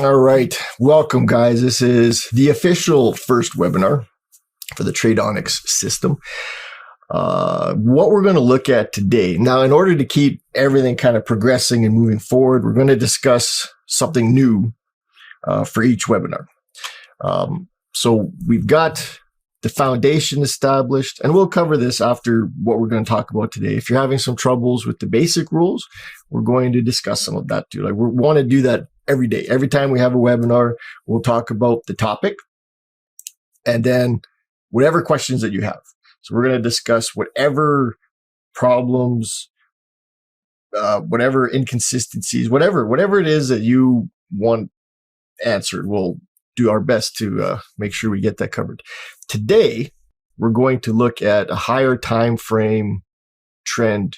All right. Welcome, guys. This is the official first webinar for the Tradonics system. What we're going to look at today. Now, in order to keep everything kind of progressing and moving forward, we're going to discuss something new for each webinar. So we've got the foundation established, and we'll cover this after what we're going to talk about today. If you're having some troubles with the basic rules, we're going to discuss some of that too. Like, we want to do that every day. Every time we have a webinar, we'll talk about the topic and then whatever questions that you have. So we're going to discuss whatever problems, whatever inconsistencies, whatever it is that you want answered. We'll do our best to make sure we get that covered. Today, we're going to look at a higher time frame trend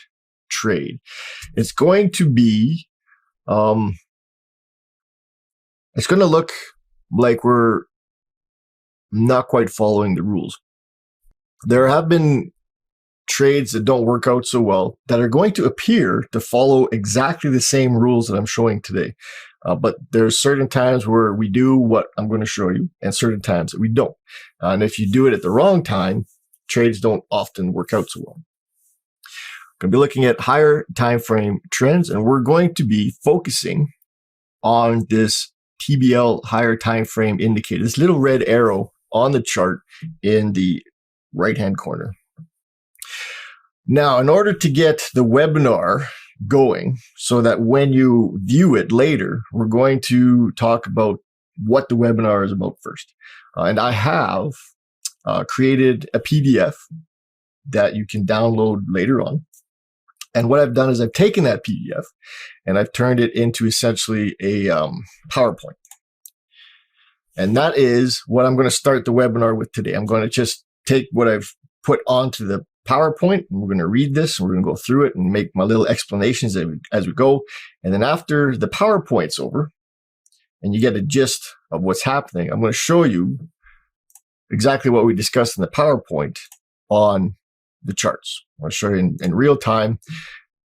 trade. It's going to be, it's going to look like we're not quite following the rules. There have been trades that don't work out so well that are going to appear to follow exactly the same rules that I'm showing today. But there's certain times where we do what I'm going to show you and certain times that we don't. And if you do it at the wrong time, trades don't often work out so well. Going to be looking at higher time frame trends, and we're going to be focusing on this TBL higher time frame indicator, this little red arrow on the chart in the right-hand corner. Now, in order to get the webinar going so that when you view it later, we're going to talk about what the webinar is about first. And I have created a PDF that you can download later on. And what I've done is I've taken that PDF and I've turned it into essentially a PowerPoint. And that is what I'm going to start the webinar with today. I'm going to just take what I've put onto the PowerPoint, and we're going to read this, and we're going to go through it and make my little explanations as we go. And then after the PowerPoint's over, and you get a gist of what's happening, I'm going to show you exactly what we discussed in the PowerPoint on the charts. I'll show you in real time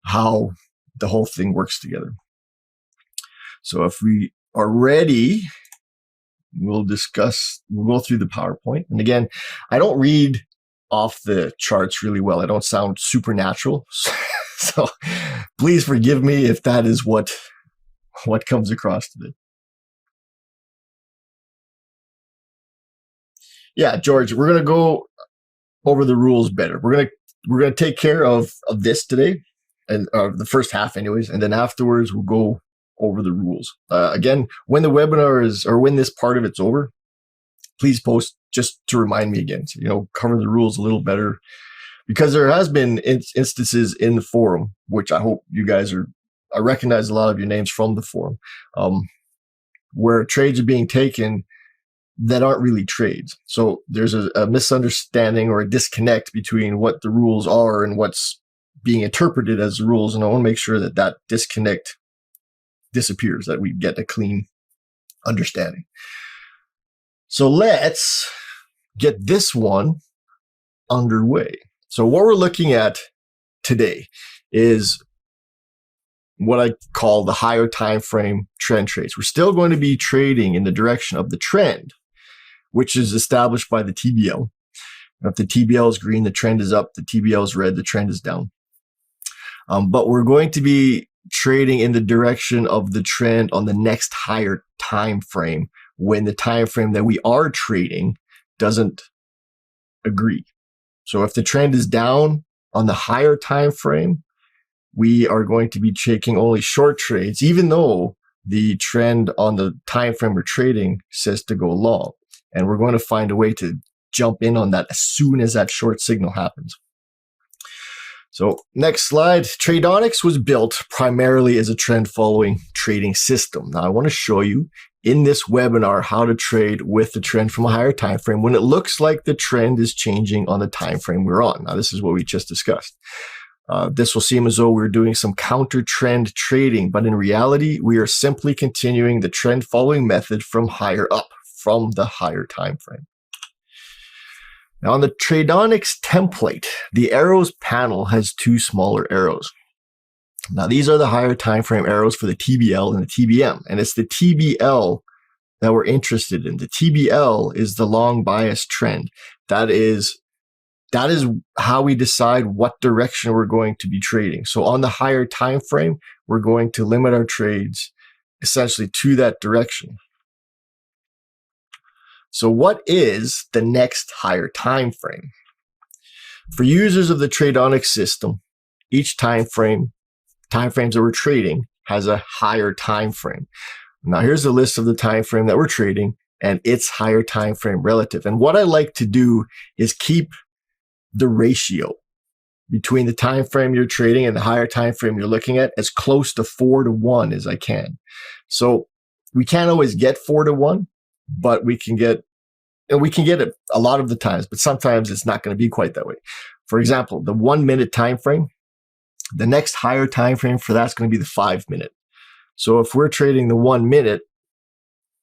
how the whole thing works together. So if we are ready, we'll go through the PowerPoint. And again, I don't read off the charts really well. I don't sound supernatural. So please forgive me if that is what comes across today. Yeah, George, we're going to go over the rules better. We're going to take care of this today, and the first half anyways, and then afterwards we'll go over the rules. Again, when the webinar is, or when this part of it's over, please post just to remind me again, so, cover the rules a little better, because there has been instances in the forum, which I hope you guys I recognize a lot of your names from the forum, where trades are being taken that aren't really trades. So there's a misunderstanding or a disconnect between what the rules are and what's being interpreted as the rules. And I want to make sure that disconnect disappears, that we get a clean understanding. So let's get this one underway. So what we're looking at today is what I call the higher time frame trend trades. We're still going to be trading in the direction of the trend, which is established by the TBL. If the TBL is green, the trend is up. The TBL is red, the trend is down. But we're going to be trading in the direction of the trend on the next higher time frame, when the time frame that we are trading doesn't agree. So if the trend is down on the higher time frame, we are going to be taking only short trades, even though the trend on the time frame we're trading says to go long. And we're going to find a way to jump in on that as soon as that short signal happens. So next slide. Tradonics was built primarily as a trend following trading system. Now I want to show you in this webinar how to trade with the trend from a higher time frame when it looks like the trend is changing on the time frame we're on. Now this is what we just discussed. This will seem as though we're doing some counter trend trading, but in reality, we are simply continuing the trend following method from higher up, from the higher time frame. Now on the Tradonics template, the arrows panel has two smaller arrows. Now, these are the higher time frame arrows for the TBL and the TBM, and it's the TBL that we're interested in. The TBL is the long bias trend. That is how we decide what direction we're going to be trading. So on the higher time frame, we're going to limit our trades essentially to that direction. So what is the next higher time frame? For users of the Tradonics system, each time frames that we're trading has a higher time frame. Now here's a list of the time frame that we're trading and its higher time frame relative. And what I like to do is keep the ratio between the time frame you're trading and the higher time frame you're looking at as close to 4-to-1 as I can. So we can't always get 4-to-1, but we can get it a lot of the times, but sometimes it's not going to be quite that way. For example, the 1 minute time frame, the next higher time frame for that's going to be the 5 minute. So if we're trading the 1 minute,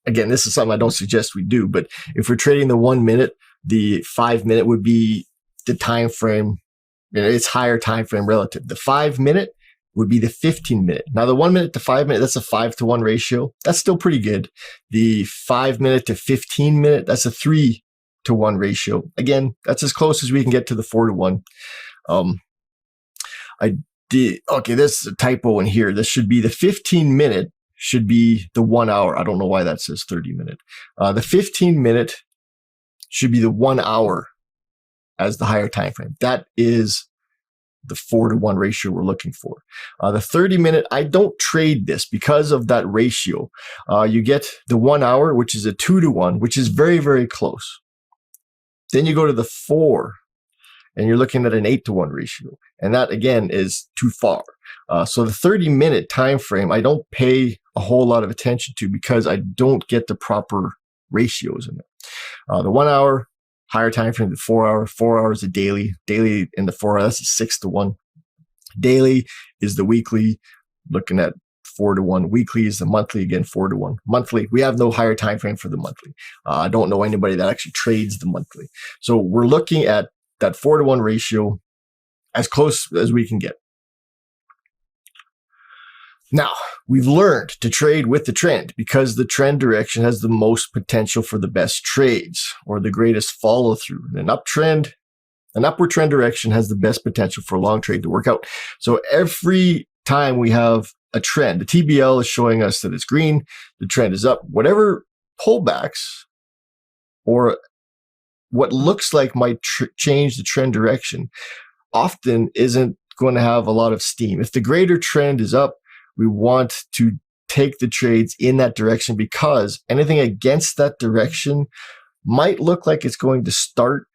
again, this is something I don't suggest we do, but if we're trading the 1 minute, the 5 minute would be the time frame, it's higher time frame relative. The 5 minute would be the 15 minute. Now the 1 minute to 5 minute, that's a 5-to-1 ratio. That's still pretty good. The 5 minute to 15 minute, that's a 3-to-1 ratio. Again, that's as close as we can get to the 4-to-1. Okay, there's a typo in here. This should be the 15 minute should be the 1 hour. I don't know why that says 30 minute. The 15 minute should be the 1 hour as the higher time frame. That is the 4-to-1 ratio we're looking for. The 30 minute, I don't trade this because of that ratio. You get the 1 hour, which is a 2-to-1, which is very, very close. Then you go to the 4, and you're looking at an 8-to-1 ratio. And that, again, is too far. So the 30-minute time frame, I don't pay a whole lot of attention to because I don't get the proper ratios in it. The 1 hour, higher time frame, the 4 hour. 4 hours a daily. Daily in the 4 hour, that's a 6-to-1. Daily is the weekly, looking at 4-to-1. Weekly is the monthly, again, 4-to-1. Monthly, we have no higher time frame for the monthly. I don't know anybody that actually trades the monthly. So we're looking at that 4-to-1 ratio as close as we can get. Now, we've learned to trade with the trend because the trend direction has the most potential for the best trades or the greatest follow through. An upward trend direction has the best potential for a long trade to work out. So every time we have a trend, the TBL is showing us that it's green, the trend is up. Whatever pullbacks or what looks like might change the trend direction often isn't going to have a lot of steam. If the greater trend is up, we want to take the trades in that direction because anything against that direction might look like it's going to start,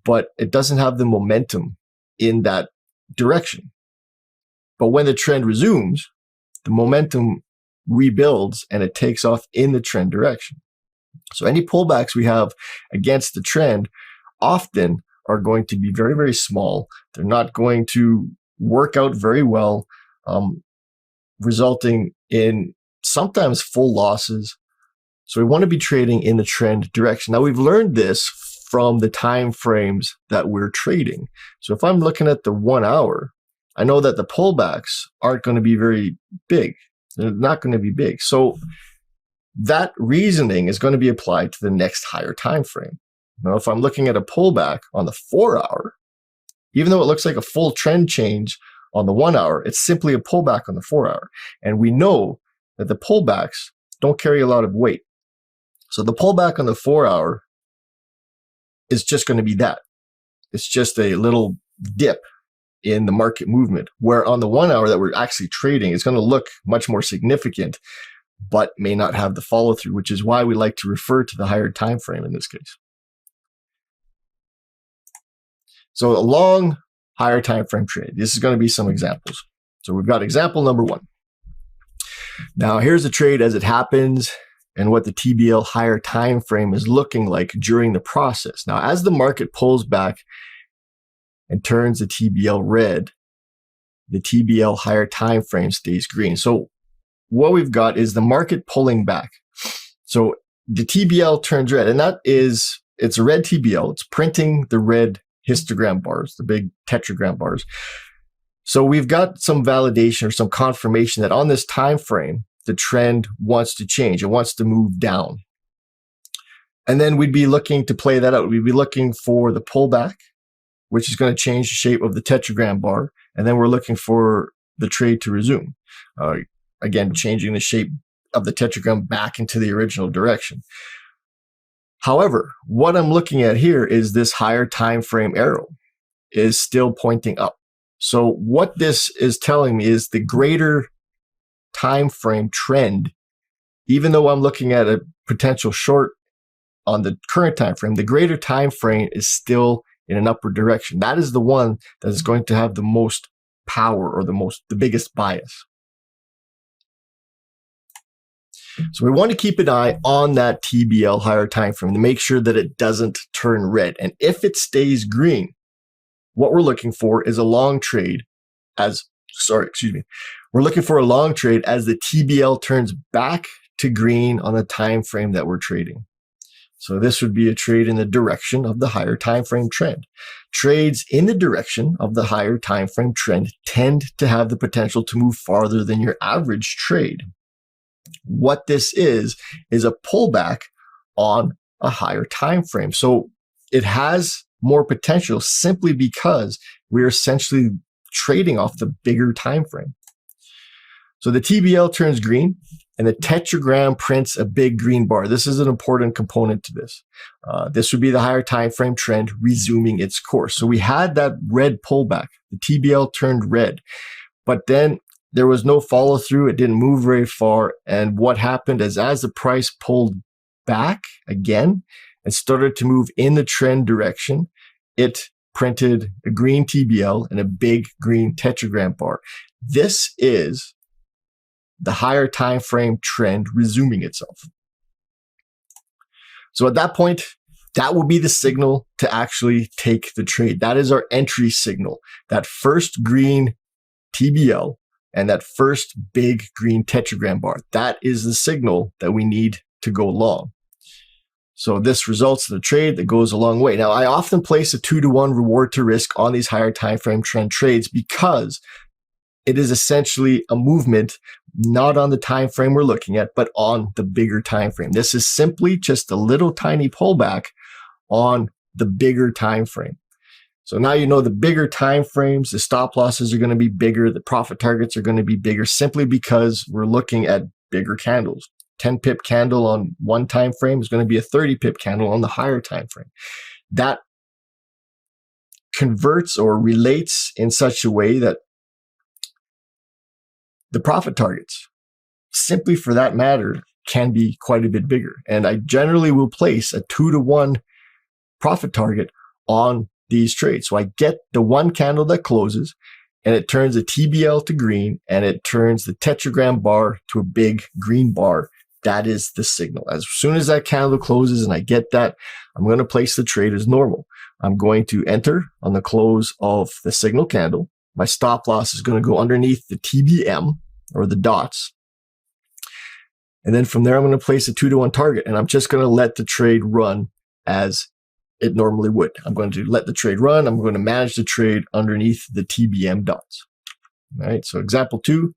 but it doesn't have the momentum in that direction. But when the trend resumes, the momentum rebuilds and it takes off in the trend direction. So any pullbacks we have against the trend often are going to be very, very small. They're not going to work out very well, resulting in sometimes full losses. So we want to be trading in the trend direction. Now we've learned this from the time frames that we're trading. So if I'm looking at the 1 hour, I know that the pullbacks aren't going to be very big. They're not going to be big. So that reasoning is going to be applied to the next higher time frame. Now, if I'm looking at a pullback on the 4 hour, even though it looks like a full trend change on the 1 hour, it's simply a pullback on the 4 hour. And we know that the pullbacks don't carry a lot of weight. So the pullback on the 4 hour is just going to be that. It's just a little dip in the market movement, where on the 1 hour that we're actually trading, it's going to look much more significant, but may not have the follow through, which is why we like to refer to the higher time frame in this case. So a long higher time frame trade. This is going to be some examples. So we've got example number 1. Now here's the trade as it happens and what the TBL higher time frame is looking like during the process. Now, as the market pulls back and turns the TBL red, the TBL higher time frame stays green. So what we've got is the market pulling back. So the TBL turns red, and it's a red TBL. It's printing the red histogram bars, the big tetragram bars. So we've got some validation or some confirmation that on this time frame, the trend wants to change. It wants to move down. And then we'd be looking to play that out. We'd be looking for the pullback, which is going to change the shape of the tetragram bar. And then we're looking for the trade to resume. Again, changing the shape of the tetragram back into the original direction. However, what I'm looking at here is this higher time frame arrow is still pointing up. So what this is telling me is the greater time frame trend, even though I'm looking at a potential short on the current time frame, the greater time frame is still in an upward direction. That is the one that is going to have the most power or the biggest bias. So we want to keep an eye on that TBL higher time frame to make sure that it doesn't turn red. And if it stays green, what we're looking for is a long trade we're looking for a long trade as the TBL turns back to green on the time frame that we're trading. So this would be a trade in the direction of the higher time frame trend. Trades in the direction of the higher time frame trend tend to have the potential to move farther than your average trade. What this is a pullback on a higher time frame. So it has more potential simply because we're essentially trading off the bigger time frame. So the TBL turns green and the tetragram prints a big green bar. This is an important component to this. This would be the higher time frame trend resuming its course. So we had that red pullback. The TBL turned red, but then there was no follow through. It didn't move very far. And what happened is as the price pulled back again and started to move in the trend direction, it printed a green TBL and a big green tetragram bar. This is the higher time frame trend resuming itself. So at that point, that will be the signal to actually take the trade. That is our entry signal. That first green TBL and that first big green tetragram bar. That is the signal that we need to go long. So this results in a trade that goes a long way. Now, I often place a 2-to-1 reward to risk on these higher time frame trend trades because it is essentially a movement not on the time frame we're looking at, but on the bigger time frame. This is simply just a little tiny pullback on the bigger time frame. So now you know the bigger time frames, the stop losses are going to be bigger, the profit targets are going to be bigger simply because we're looking at bigger candles. 10 pip candle on one time frame is going to be a 30 pip candle on the higher time frame. That converts or relates in such a way that the profit targets, simply for that matter, can be quite a bit bigger. And I generally will place a 2-to-1 profit target on these trades. So I get the one candle that closes and it turns the TBL to green and it turns the tetragram bar to a big green bar. That is the signal. As soon as that candle closes and I get that, I'm going to place the trade as normal. I'm going to enter on the close of the signal candle. My stop loss is going to go underneath the TBM or the dots. And then from there, I'm going to place a 2-to-1 target and I'm just going to let the trade run as it normally would. I'm going to let the trade run. I'm going to manage the trade underneath the TBM dots. All right. So example 2,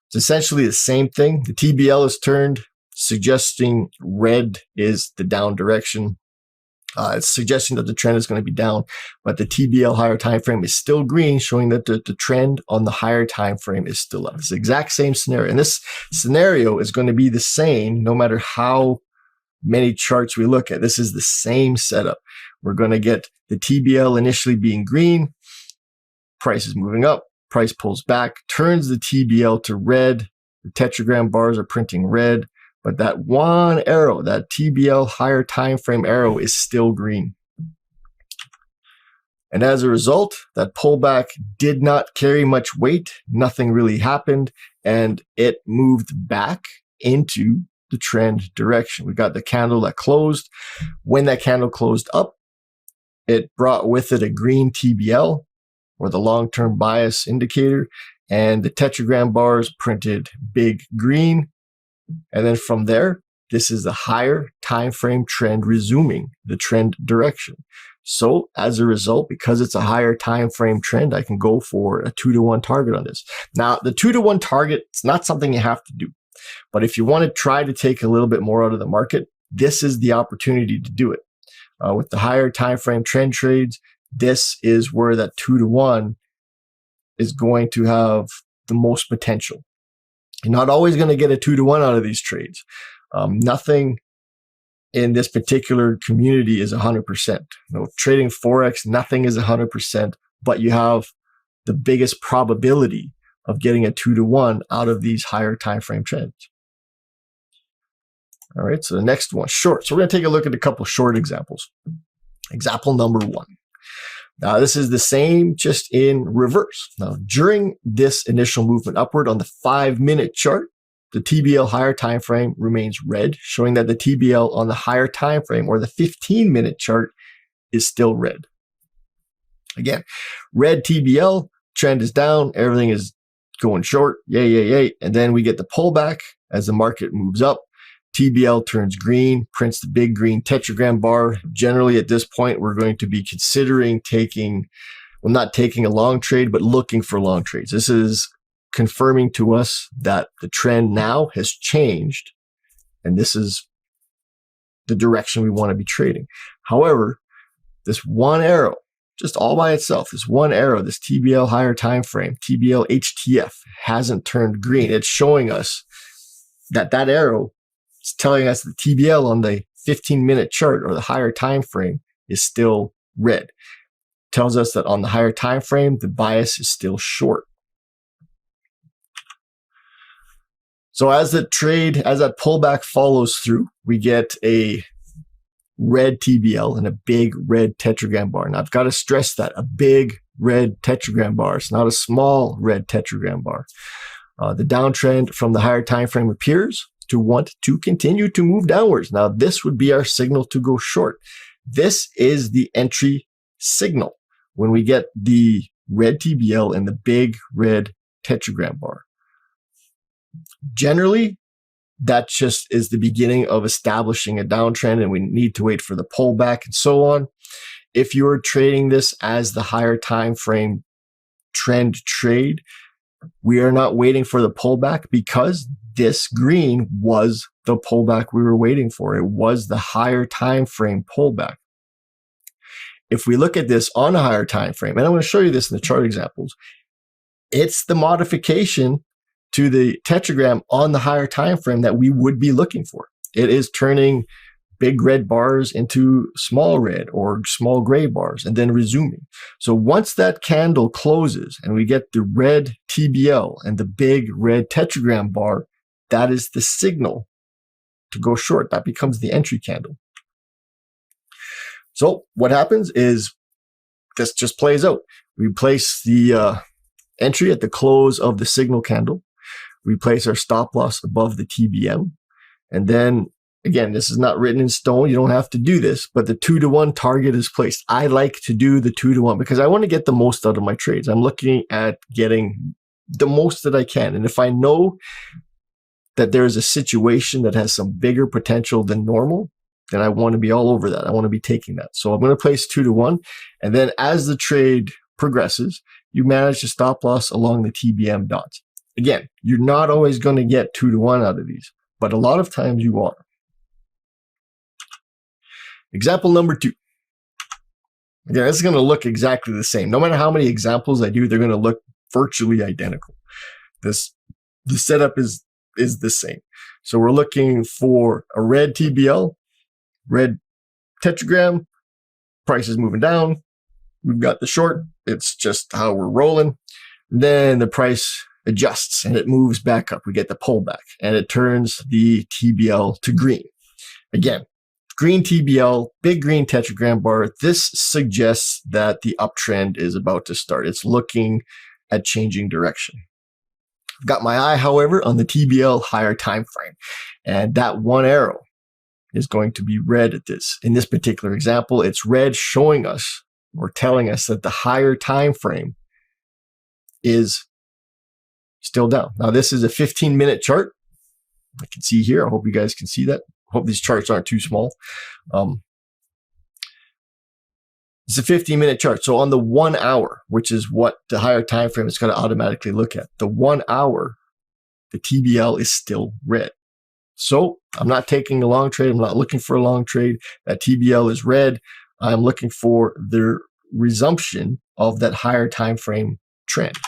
it's essentially the same thing. The TBL is turned, suggesting red is the down direction. It's suggesting that the trend is going to be down, but the TBL higher time frame is still green, showing that the trend on the higher time frame is still up. It's the exact same scenario. And this scenario is going to be the same no matter how many charts we look at. This is the same setup. We're going to get the TBL initially being green, price is moving up, price pulls back, turns the TBL to red. The tetragram bars are printing red. But that one arrow, that TBL higher time frame arrow, is still green. And as a result, that pullback did not carry much weight. Nothing really happened. And it moved back into the trend direction. We got the candle that closed. When that candle closed up, it brought with it a green TBL, or the long-term bias indicator. And the tetragram bars printed big green. And then from there, this is the higher time frame trend resuming the trend direction. So as a result, because it's a higher time frame trend, I can go for a 2-to-1 target on this. Now, the 2-to-1 target, it's not something you have to do. But if you want to try to take a little bit more out of the market, this is the opportunity to do it. With the higher time frame trend trades, this is where that 2-to-1 is going to have the most potential. You're not always going to get a 2-to-1 out of these trades. Nothing in this particular community is 100%. Trading Forex, nothing is 100%, but you have the biggest probability of getting a 2-to-1 out of these higher time frame trends. All right, so the next one, short. So we're going to take a look at a couple short examples. Example number 1. Now, this is the same, just in reverse. Now, during this initial movement upward on the 5-minute chart, the TBL higher time frame remains red, showing that the TBL on the higher time frame or the 15-minute chart is still red. Again, red TBL, trend is down, everything is going short, yay, yay, yay. And then we get the pullback as the market moves up. TBL turns green, prints the big green tetragram bar. Generally, at this point, we're going to be considering taking, well, not taking a long trade, but looking for long trades. This is confirming to us that the trend now has changed, and this is the direction we want to be trading. However, this one arrow, just all by itself, this one arrow, this TBL higher time frame, TBL HTF, hasn't turned green. It's showing us that that arrow is telling us the TBL on the 15-minute chart or the higher time frame is still red. Tells us that on the higher time frame, the bias is still short. So as the trade, as that pullback follows through, we get a red TBL and a big red tetragram bar. Now I've got to stress that, a big red tetragram bar. It's not a small red tetragram bar. The downtrend from the higher time frame appears to want to continue to move downwards. Now this would be our signal to go short. This is the entry signal when we get the red TBL and the big red tetragram bar. Generally, that just is the beginning of establishing a downtrend, and we need to wait for the pullback and so on. If you are trading this as the higher time frame trend trade, we are not waiting for the pullback because this green was the pullback we were waiting for. It was the higher time frame pullback. If we look at this on a higher time frame, and I'm going to show you this in the chart examples, it's the modification to the tetragram on the higher time frame that we would be looking for. It is turning big red bars into small red or small gray bars and then resuming. So once that candle closes and we get the red TBL and the big red tetragram bar, that is the signal to go short. That becomes the entry candle. So what happens is this just plays out. We place the entry at the close of the signal candle. We place our stop loss above the TBM. And then, again, this is not written in stone. You don't have to do this, but the 2-to-1 target is placed. I like to do the 2-to-1 because I want to get the most out of my trades. I'm looking at getting the most that I can. And if I know that there's a situation that has some bigger potential than normal, then I want to be all over that. I want to be taking that. So I'm going to place 2-to-1. And then as the trade progresses, you manage to stop loss along the TBM dots. Again, you're not always going to get 2-to-1 out of these, but a lot of times you are. Example number 2. Again, this is going to look exactly the same. No matter how many examples I do, they're going to look virtually identical. The setup is the same. So we're looking for a red TBL, red tetragram, price is moving down. We've got the short. It's just how we're rolling. Then the price adjusts and it moves back up. We get the pullback and it turns the TBL to green. Again, green TBL, big green tetragram bar. This suggests that the uptrend is about to start. It's looking at changing direction. I've got my eye, however, on the TBL higher time frame, and that one arrow is going to be red at this. In this particular example, it's red, showing us or telling us that the higher time frame is still down. Now, this is a 15-minute chart. I can see here. I hope you guys can see that. I hope these charts aren't too small. It's a 15-minute chart. So on the 1 hour, which is what the higher time frame is going to automatically look at, the 1 hour, the TBL is still red. So I'm not taking a long trade. I'm not looking for a long trade. That TBL is red. I'm looking for the resumption of that higher time frame trend.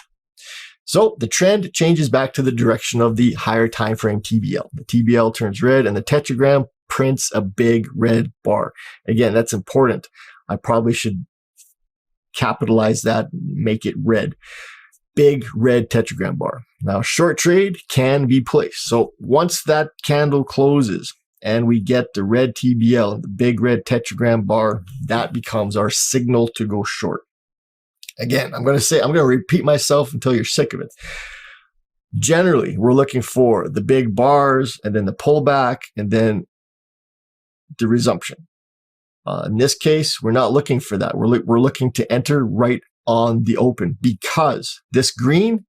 So the trend changes back to the direction of the higher time frame TBL. The TBL turns red and the tetragram prints a big red bar. Again, that's important. I probably should capitalize that and make it red. Big red tetragram bar. Now, short trade can be placed. So once that candle closes and we get the red TBL and the big red tetragram bar, that becomes our signal to go short. Again, I'm going to repeat myself until you're sick of it. Generally, we're looking for the big bars and then the pullback and then the resumption. In this case, we're not looking for that. We're looking to enter right on the open because this green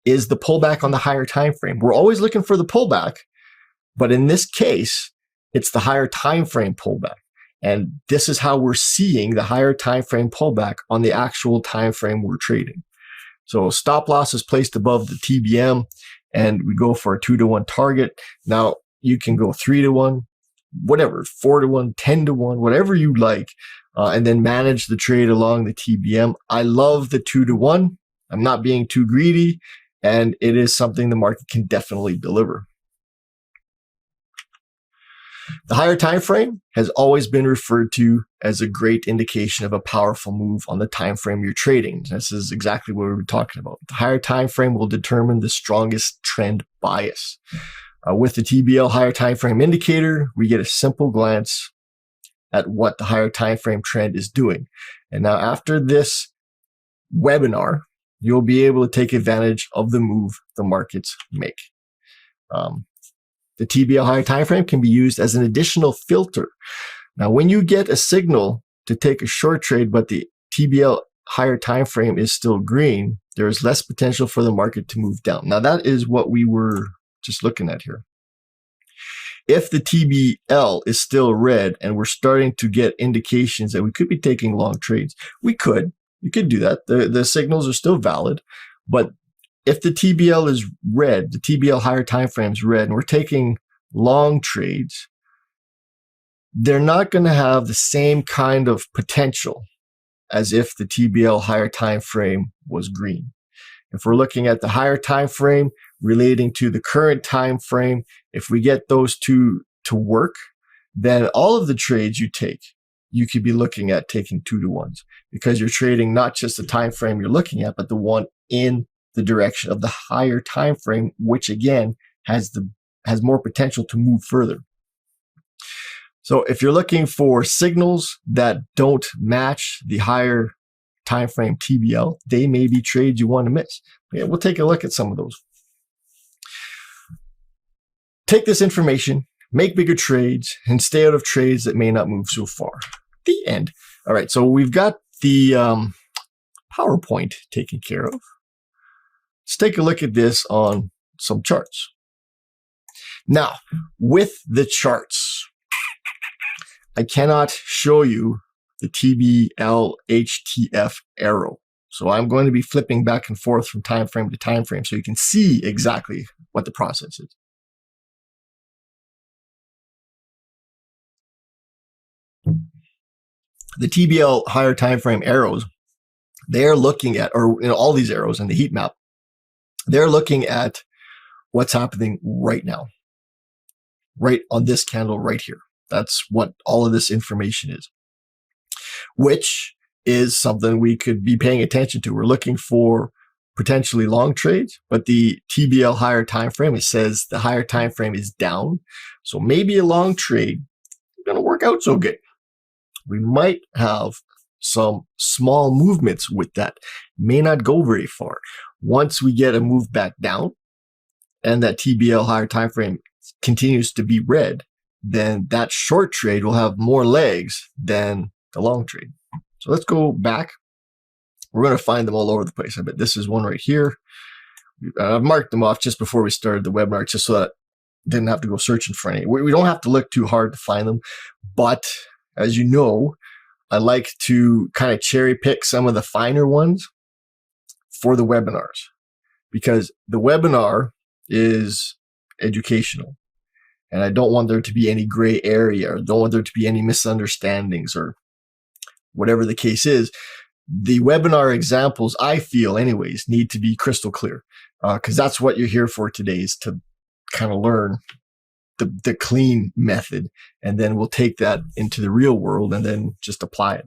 is the pullback on the higher time frame. We're always looking for the pullback, but in this case, it's the higher time frame pullback. And this is how we're seeing the higher time frame pullback on the actual time frame we're trading. So stop loss is placed above the TBM and we go for a 2-to-1 target. Now you can go 3-to-1, whatever, 4-to-1, 10-to-1, whatever you like, and then manage the trade along the TBM. I love the 2-to-1. I'm not being too greedy, and it is something the market can definitely deliver. The higher time frame has always been referred to as a great indication of a powerful move on the time frame you're trading. This is exactly what we were talking about. The higher time frame will determine the strongest trend bias. With the TBL higher time frame indicator, we get a simple glance at what the higher time frame trend is doing. And now after this webinar, you'll be able to take advantage of the move the markets make. The TBL higher time frame can be used as an additional filter. Now, when you get a signal to take a short trade, but the TBL higher time frame is still green, there is less potential for the market to move down. Now, that is what we were just looking at here. If the TBL is still red and we're starting to get indications that we could be taking long trades, you could do that. The signals are still valid, but if the TBL is red, the TBL higher time frame is red, and we're taking long trades, they're not going to have the same kind of potential as if the TBL higher time frame was green. If we're looking at the higher time frame relating to the current time frame, if we get those two to work, then all of the trades you take, you could be looking at taking 2-to-1s because you're trading not just the time frame you're looking at, but the one in the direction of the higher time frame, which again has more potential to move further. So if you're looking for signals that don't match the higher time frame TBL, they may be trades you want to miss. Yeah, we'll take a look at some of those. Take this information, make bigger trades, and stay out of trades that may not move so far. The end. All right, so we've got the PowerPoint taken care of. Let's take a look at this on some charts. Now, with the charts, I cannot show you the TBL HTF arrow. So I'm going to be flipping back and forth from time frame to time frame so you can see exactly what the process is. The TBL higher time frame arrows, they're looking at, or all these arrows in the heat map, they're looking at what's happening right now, right on this candle right here. That's what all of this information is, which is something we could be paying attention to. We're looking for potentially long trades, but the TBL higher time frame, it says the higher time frame is down. So maybe a long trade is going to work out so good. We might have some small movements with that. May not go very far. Once we get a move back down and that TBL higher time frame continues to be red, then that short trade will have more legs than the long trade. So let's go back. We're going to find them all over the place. I bet this is one right here. I've marked them off just before we started the webinar, just so that I didn't have to go searching for any. We don't have to look too hard to find them, but as you know, I like to kind of cherry pick some of the finer ones for the webinars, because the webinar is educational. And I don't want there to be any gray area, or don't want there to be any misunderstandings, or whatever the case is. The webinar examples, I feel anyways, need to be crystal clear, because that's what you're here for today, is to kind of learn the clean method, and then we'll take that into the real world and then just apply it.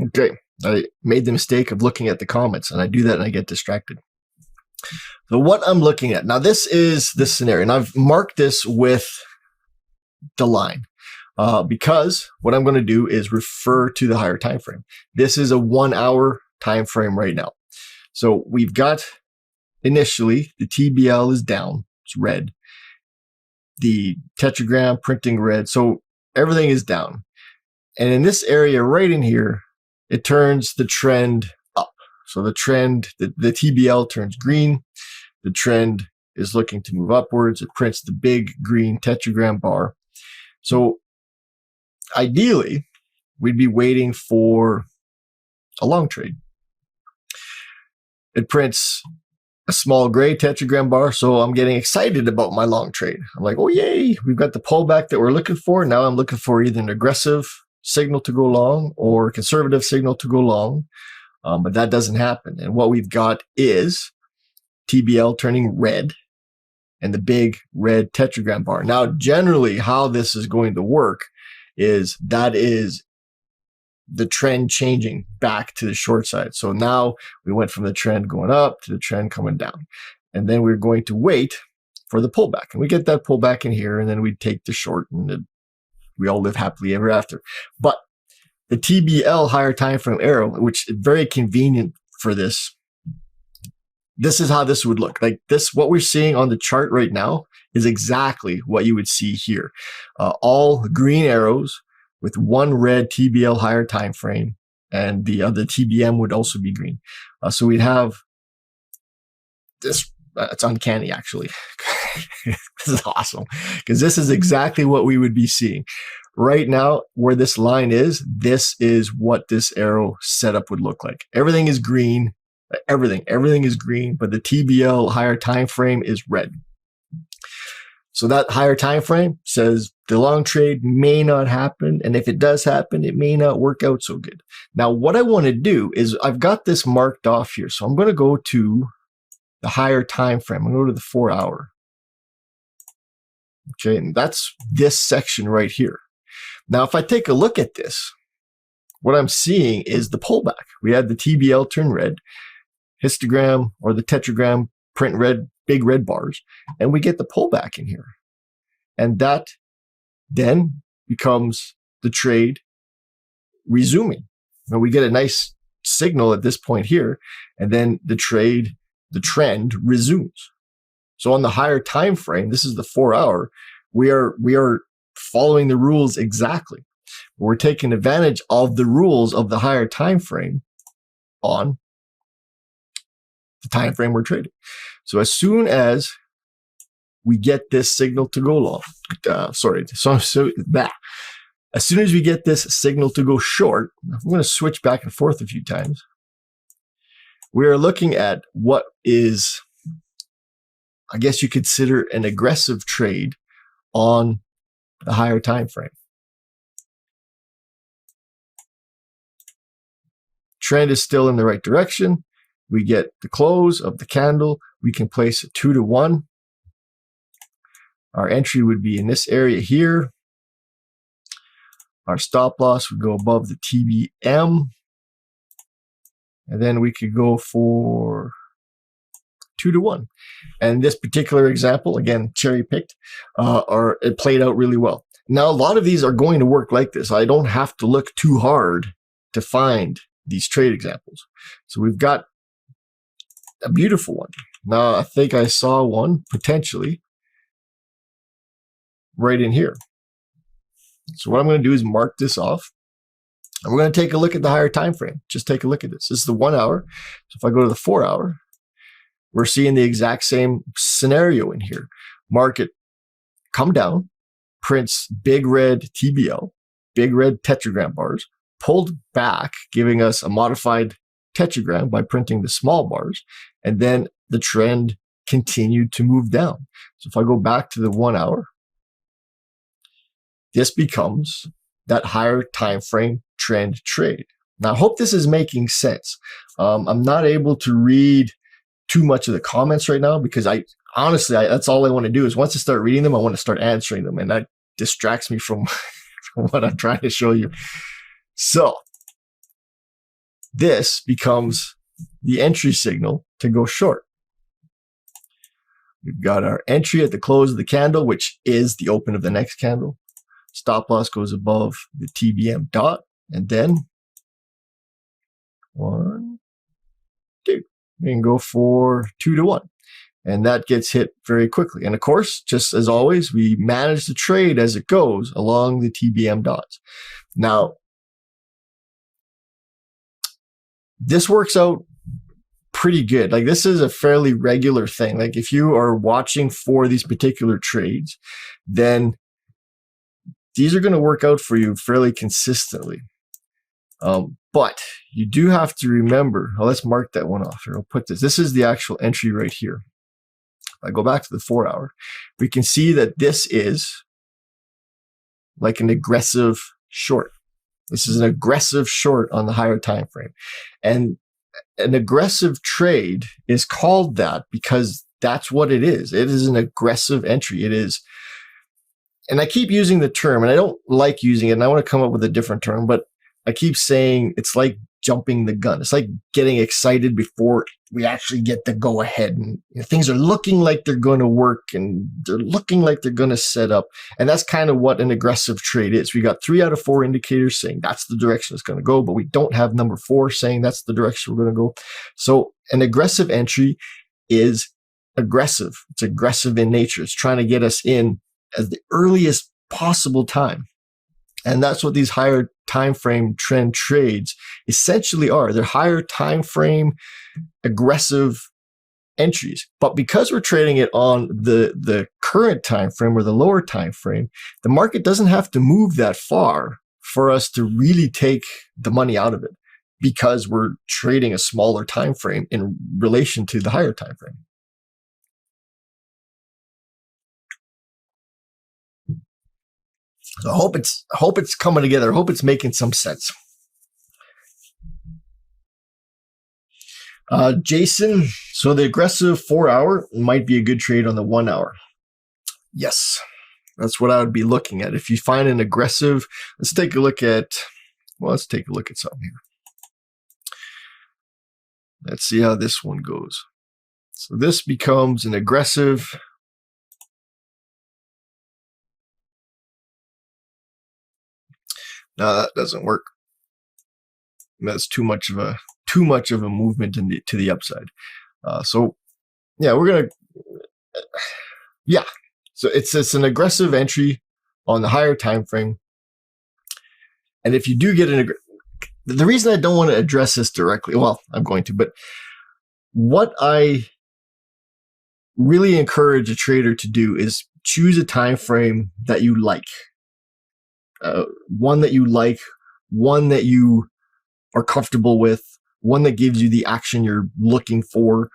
Okay, I made the mistake of looking at the comments, and I do that and I get distracted. So what I'm looking at now, this is this scenario, and I've marked this with the line because what I'm going to do is refer to the higher time frame. This is a 1 hour time frame right now. So we've got initially the TBL is down, it's red. The tetragram printing red, so everything is down. And in this area right in here, it turns the trend up. So the trend, the TBL turns green. The trend is looking to move upwards. It prints the big green tetragram bar. So ideally, we'd be waiting for a long trade. It prints a small gray tetragram bar, so I'm getting excited about my long trade. I'm like, oh yay, we've got the pullback that we're looking for. Now I'm looking for either an aggressive signal to go long or a conservative signal to go long, but that doesn't happen. And what we've got is TBL turning red and the big red tetragram bar. Now, generally, how this is going to work is that is the trend changing back to the short side. So now we went from the trend going up to the trend coming down. And then we're going to wait for the pullback. And we get that pullback in here, and then we take the short, and we all live happily ever after. But the TBL higher time frame arrow, which is very convenient for this, this is how this would look. Like this, what we're seeing on the chart right now is exactly what you would see here. All green arrows with one red TBL higher time frame, and the other TBM would also be green. So we'd have this. It's uncanny, actually. This is awesome, because this is exactly what we would be seeing right now. Where this line is, this is what this arrow setup would look like. Everything is green. Everything is green, but the TBL higher time frame is red. So that higher time frame says the long trade may not happen, and if it does happen, it may not work out so good. Now, what I want to do is I've got this marked off here, so I'm going to go to the higher time frame. I'm going to go to the 4 hour. Okay, and that's this section right here. Now, if I take a look at this, what I'm seeing is the pullback. We had the TBL turn red, histogram or the tetragram print red, big red bars, and we get the pullback in here. And that then becomes the trade resuming. Now we get a nice signal at this point here, and then the trend resumes. So on the higher time frame, this is the 4 hour, we are following the rules exactly. We're taking advantage of the rules of the higher time frame on the time frame we're trading. So as soon as we get this signal to go long, as soon as we get this signal to go short, I'm going to switch back and forth a few times. We are looking at what is, I guess you consider, an aggressive trade on the higher time frame. Trend is still in the right direction. We get the close of the candle. We can place a 2 to 1. Our entry would be in this area here. Our stop loss would go above the TBM. And then we could go for 2 to 1. And this particular example, again, cherry picked, it played out really well. Now, a lot of these are going to work like this. I don't have to look too hard to find these trade examples. So we've got a beautiful one. Now, I think I saw one potentially right in here. So what I'm going to do is mark this off. And we're going to take a look at the higher time frame. Just take a look at this. This is the 1 hour. So if I go to the 4 hour, we're seeing the exact same scenario in here. Market come down, prints big red TBL, big red tetragram bars, pulled back, giving us a modified tetragram by printing the small bars, and then the trend continued to move down. So if I go back to the 1 hour, this becomes that higher time frame trend trade. Now, I hope this is making sense. I'm not able to read too much of the comments right now because honestly, that's all I want to do is once I start reading them, I want to start answering them, and that distracts me from what I'm trying to show you. So this becomes the entry signal to go short. We've got our entry at the close of the candle, which is the open of the next candle. Stop loss goes above the TBM dot, and then 1, 2. We can go for 2 to 1. And that gets hit very quickly. And of course, just as always, we manage the trade as it goes along the TBM dots. Now, this works out pretty good. Like, this is a fairly regular thing. Like, if you are watching for these particular trades, then these are going to work out for you fairly consistently. But you do have to remember, let's mark that one off here. I'll put this. This is the actual entry right here. I go back to the 4 hour, we can see that this is like an aggressive short. This is an aggressive short on the higher time frame. And an aggressive trade is called that because that's what it is. It is an aggressive entry. It is, and I keep using the term, and I don't like using it, and I want to come up with a different term, but I keep saying it's like jumping the gun. It's like getting excited before we actually get the go ahead, and things are looking like they're going to work and they're looking like they're going to set up. And that's kind of what an aggressive trade is. We got 3 out of 4 indicators saying that's the direction it's going to go, but we don't have number 4 saying that's the direction we're going to go. So an aggressive entry is aggressive. It's aggressive in nature. It's trying to get us in at the earliest possible time. And that's what these higher time frame trend trades essentially are. They're higher time frame aggressive entries. But because we're trading it on the current time frame or the lower time frame, the market doesn't have to move that far for us to really take the money out of it, because we're trading a smaller time frame in relation to the higher time frame. So I hope it's coming together. I hope it's making some sense. Jason, so the aggressive 4 hour might be a good trade on the 1 hour. Yes, that's what I would be looking at. If you find an aggressive, let's take a look at something here. Let's see how this one goes. So this becomes an aggressive. No, that doesn't work. That's too much of a movement to the upside. So yeah, So it's an aggressive entry on the higher time frame. And if you do get the reason I don't want to address this directly, well, I'm going to, but what I really encourage a trader to do is choose a time frame that you like. One that you like, one that you are comfortable with, one that gives you the action you're looking for.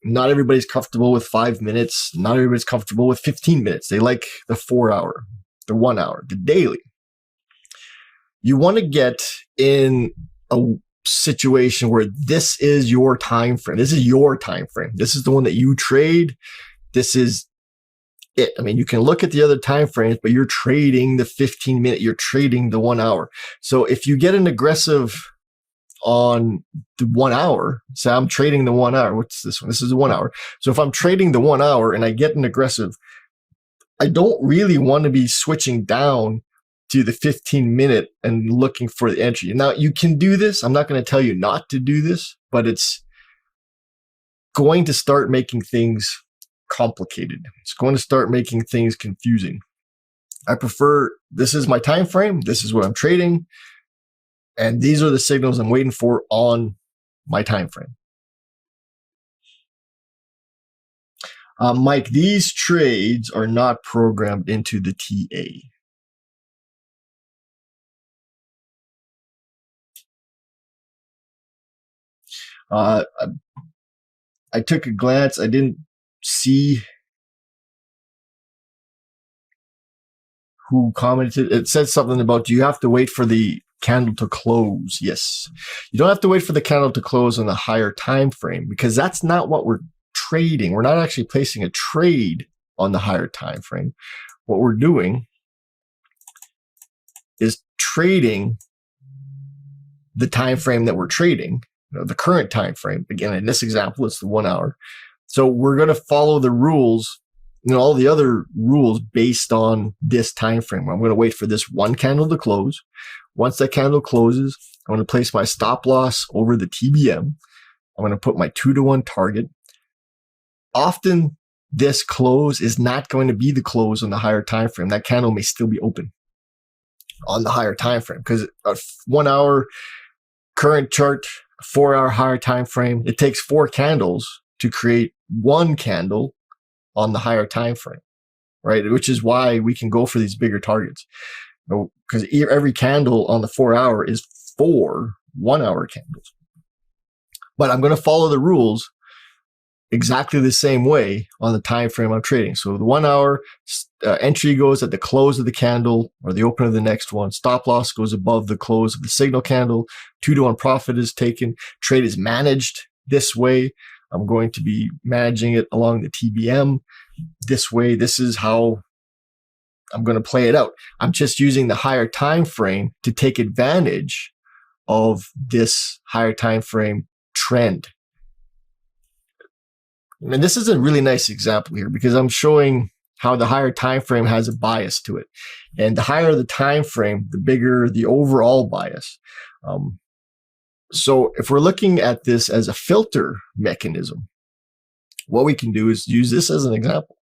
Not everybody's comfortable with 5 minutes. Not everybody's comfortable with 15 minutes. They like the 4 hour, the 1 hour, the daily. You want to get in a situation where this is your time frame. This is your time frame. This is the one that you trade. This is it. I mean, you can look at the other time frames, but you're trading the 15 minute, you're trading the 1 hour. So if you get an aggressive on the 1 hour, say I'm trading the 1 hour. What's this one? This is the 1 hour. So if I'm trading the 1 hour and I get an aggressive, I don't really want to be switching down to the 15 minute and looking for the entry. Now you can do this. I'm not going to tell you not to do this, but it's going to start making things complicated. It's going to start making things confusing. I prefer, this is my time frame, this is what I'm trading, and these are the signals I'm waiting for on my time frame. Mike, these trades are not programmed into the TA. I took a glance. I didn't see who commented. It said something about, do you have to wait for the candle to close? Yes. You don't have to wait for the candle to close on the higher time frame, because that's not what we're trading. We're not actually placing a trade on the higher time frame. What we're doing is trading the time frame that we're trading, the current time frame. Again, in this example, it's the 1 hour. So we're going to follow the rules, all the other rules based on this time frame. I'm going to wait for this one candle to close. Once that candle closes, I'm going to place my stop loss over the TBM. I'm going to put my 2-to-1 target. Often this close is not going to be the close on the higher time frame. That candle may still be open on the higher time frame, because a 1 hour current chart, 4 hour higher time frame, it takes 4 candles to create one candle on the higher time frame, right? Which is why we can go for these bigger targets, because every candle on the 4 hour is 4 1 hour candles. But I'm going to follow the rules exactly the same way on the time frame I'm trading. So the 1 hour entry goes at the close of the candle or the open of the next one. Stop loss goes above the close of the signal candle. 2-to-1 profit is taken. Trade is managed this way. I'm going to be managing it along the TBM this way. This is how I'm going to play it out. I'm just using the higher time frame to take advantage of this higher time frame trend. And this is a really nice example here, because I'm showing how the higher time frame has a bias to it. And the higher the time frame, the bigger the overall bias. So if we're looking at this as a filter mechanism, what we can do is use this as an example.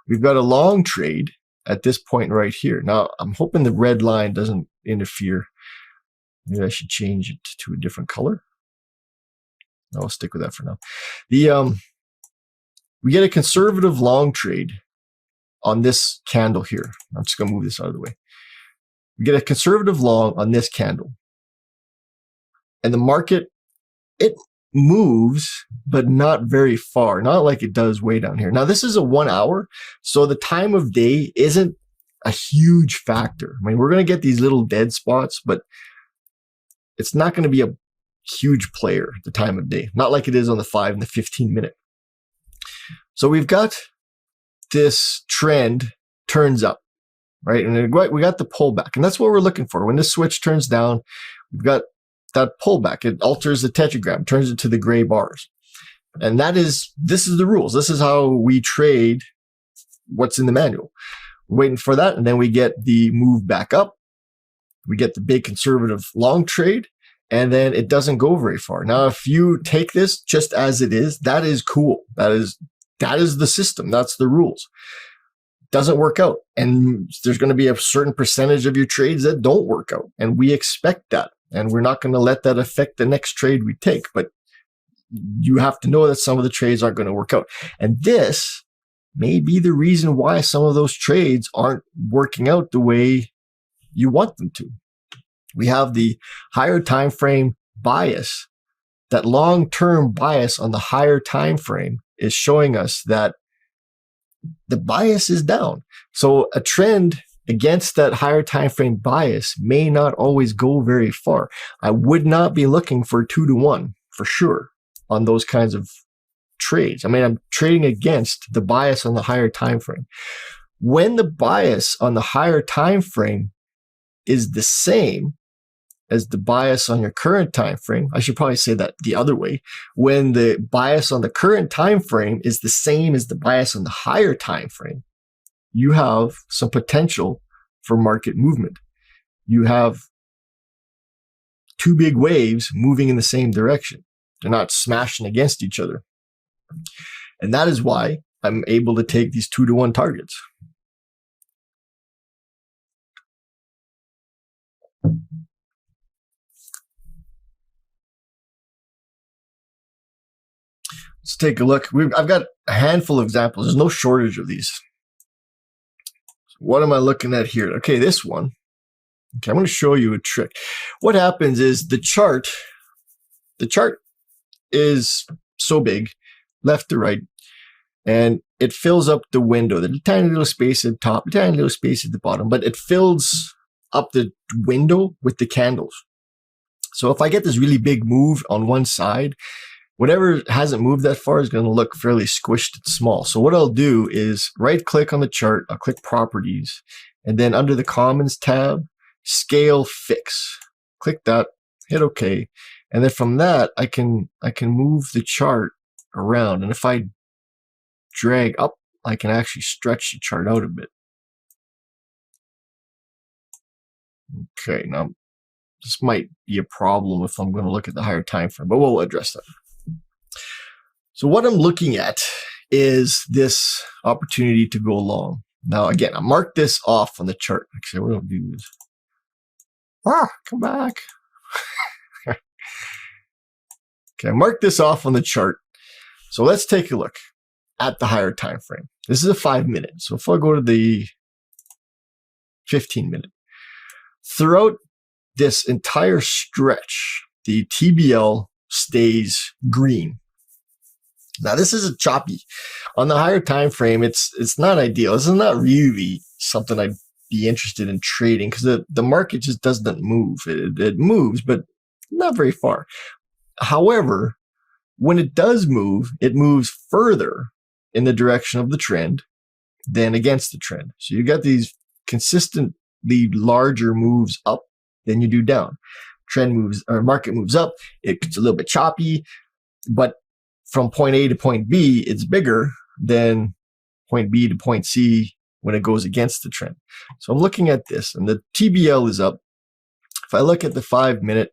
We've got a long trade at this point right here. Now, I'm hoping the red line doesn't interfere. Maybe I should change it to a different color. I'll stick with that for now. We get a conservative long trade on this candle here. I'm just going to move this out of the way. We get a conservative long on this candle. And the market, it moves, but not very far. Not like it does way down here. Now, this is a 1 hour, so the time of day isn't a huge factor. I mean, we're going to get these little dead spots, but it's not going to be a huge player the time of day. Not like it is on the 5 and the 15 minute. So we've got this trend turns up, right? And we got the pullback, and that's what we're looking for. When this switch turns down, we've got that pullback. It alters the tetragram, turns it to the gray bars. And this is the rules. This is how we trade what's in the manual. We're waiting for that, and then we get the move back up. We get the big conservative long trade, and then it doesn't go very far. Now, if you take this just as it is, that is cool. That is the system. That's the rules. Doesn't work out. And there's going to be a certain percentage of your trades that don't work out. And we expect that. And we're not going to let that affect the next trade we take. But you have to know that some of the trades aren't going to work out. And this may be the reason why some of those trades aren't working out the way you want them to. We have the higher time frame bias. That long-term bias on the higher time frame is showing us that the bias is down. So a trend against that higher time frame bias may not always go very far. I would not be looking for 2-to-1 for sure on those kinds of trades. I mean, I'm trading against the bias on the higher time frame. When the bias on the higher time frame is the same as the bias on your current time frame, I should probably say that the other way. When the bias on the current time frame is the same as the bias on the higher time frame, you have some potential for market movement. You have two big waves moving in the same direction. They're not smashing against each other. And that is why I'm able to take these 2-to-1 targets. Let's take a look. I've got a handful of examples. There's no shortage of these. So what am I looking at here? Okay, this one. Okay, I'm going to show you a trick. What happens is the chart is so big, left to right, and it fills up the window. The tiny little space at the top, the tiny little space at the bottom, but it fills up the window with the candles. So if I get this really big move on one side, whatever hasn't moved that far is going to look fairly squished and small. So what I'll do is right click on the chart, I'll click properties, and then under the commons tab, scale fix. Click that, hit OK. And then from that, I can move the chart around. And if I drag up, I can actually stretch the chart out a bit. Okay, now this might be a problem if I'm going to look at the higher time frame, but we'll address that. So what I'm looking at is this opportunity to go long. Now, again, I marked this off on the chart. Actually, what I'll do is, come back. Okay, I marked this off on the chart. So let's take a look at the higher time frame. This is a 5-minute. So if I go to the 15-minute, throughout this entire stretch, the TBL stays green. Now this is a choppy. On the higher time frame, it's not ideal. This is not really something I'd be interested in trading because the market just doesn't move. It moves, but not very far. However, when it does move, it moves further in the direction of the trend than against the trend. So you got these consistently larger moves up than you do down. Trend moves or market moves up, it's a little bit choppy, but from point A to point B, it's bigger than point B to point C when it goes against the trend. So I'm looking at this, and the TBL is up. If I look at the 5-minute,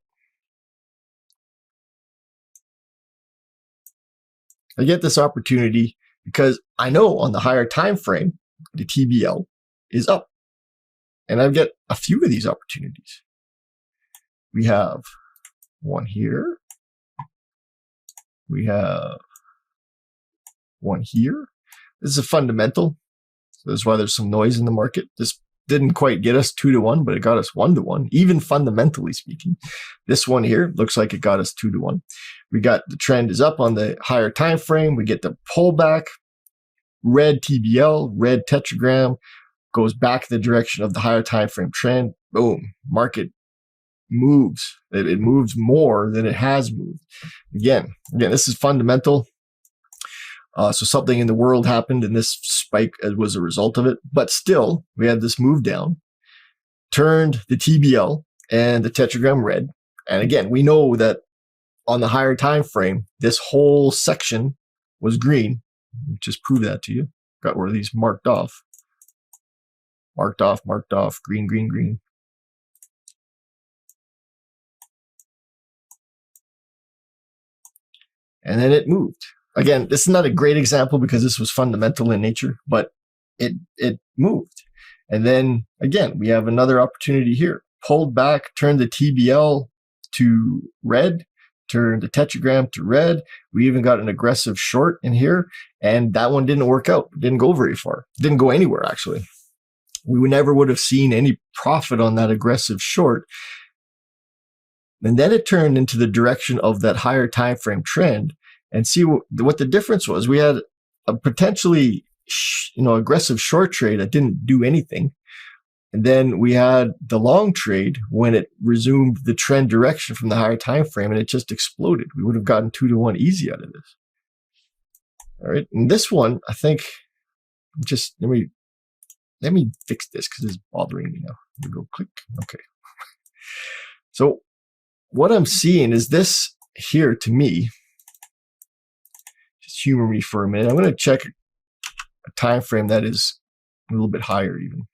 I get this opportunity because I know on the higher time frame, the TBL is up. And I get a few of these opportunities. We have one here. We have one here. This is a fundamental. So that's why there's some noise in the market. This didn't quite get us 2-to-1, but it got us 1-to-1, even fundamentally speaking. This one here looks like it got us 2-to-1. We got the trend is up on the higher time frame. We get the pullback, red TBL, red tetragram, goes back the direction of the higher time frame trend. Boom, market moves. It moves more than it has moved. Again, this is fundamental. So something in the world happened, and this spike was a result of it. But still, we had this move down, turned the TBL and the tetragram red. And again, we know that on the higher time frame, this whole section was green. Just prove that to you. Got one of these marked off. Marked off, green, green, green. And then it moved. Again, this is not a great example because this was fundamental in nature, but it moved. And then again, we have another opportunity here. Pulled back, turned the TBL to red, turned the tetragram to red. We even got an aggressive short in here, and that one didn't work out. It didn't go very far. It didn't go anywhere, actually. We never would have seen any profit on that aggressive short. And then it turned into the direction of that higher time frame trend. And see what the difference was. We had a potentially, aggressive short trade that didn't do anything. And then we had the long trade when it resumed the trend direction from the higher time frame, and it just exploded. We would have gotten 2-to-1 easy out of this. All right. And this one, I think, just let me fix this because it's bothering me now. Let me go click. Okay. So what I'm seeing is this here to me. Just humor me for a minute. I'm going to check a time frame that is a little bit higher even.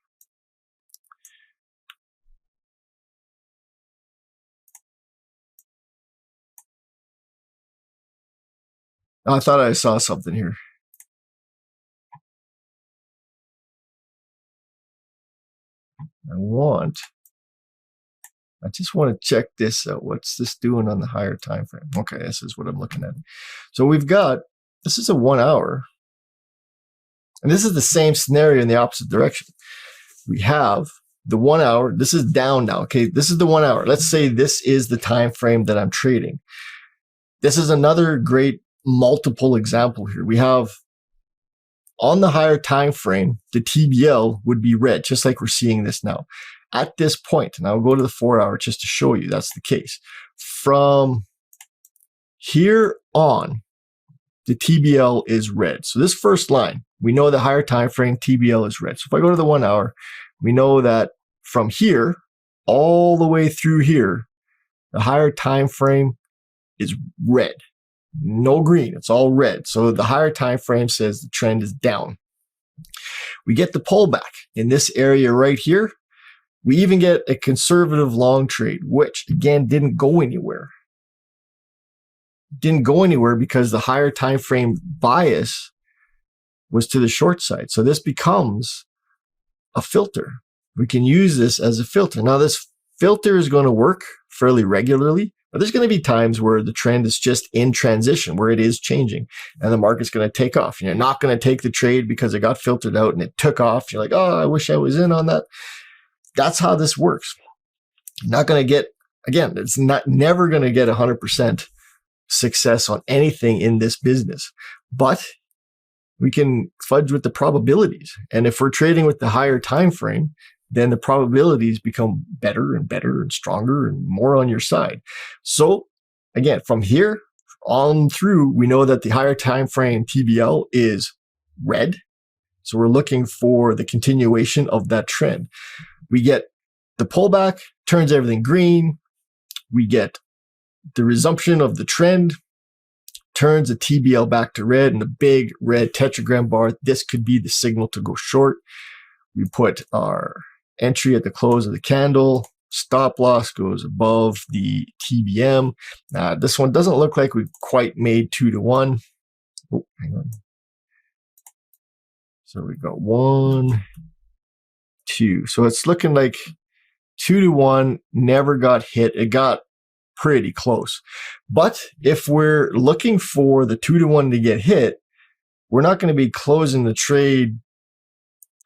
Oh, I thought I saw something here. I just want to check this out. What's this doing on the higher time frame? Okay, this is what I'm looking at. So we've got, this is a 1 hour. And this is the same scenario in the opposite direction. We have the 1 hour. This is down now. Okay, this is the 1 hour. Let's say this is the time frame that I'm trading. this is another great multiple example here. We have on the higher time frame, the TBL would be red, just like we're seeing this now. At this point, and I'll go to the 4 hour just to show you that's the case. From here on, the TBL is red. So this first line, we know the higher time frame TBL is red. So if I go to the 1 hour, we know that from here all the way through here, the higher time frame is red. No green, it's all red. So the higher time frame says the trend is down. We get the pullback in this area right here. We even get a conservative long trade, which again didn't go anywhere. Didn't go anywhere because the higher time frame bias was to the short side. So this becomes a filter. We can use this as a filter. Now this filter is going to work fairly regularly, but there's going to be times where the trend is just in transition, where it is changing and the market's going to take off. You're not going to take the trade because it got filtered out and it took off. You're like, oh, I wish I was in on that. That's how this works. You're not going to get, again, it's never going to get 100% success on anything in this business, but we can fudge with the probabilities. And if we're trading with the higher time frame, then the probabilities become better and better and stronger and more on your side. So again, from here on through, we know that the higher time frame TBL is red. So we're looking for the continuation of that trend. We get the pullback, turns everything green. We get the resumption of the trend, turns the TBL back to red and a big red tetragram bar. This could be the signal to go short. We put our entry at the close of the candle. Stop loss goes above the TBM. This one doesn't look like we've quite made 2 to 1. Oh, hang on. So we got 1, 2. So it's looking like 2 to 1 never got hit. It got pretty close. But if we're looking for the 2 to 1 to get hit, we're not going to be closing the trade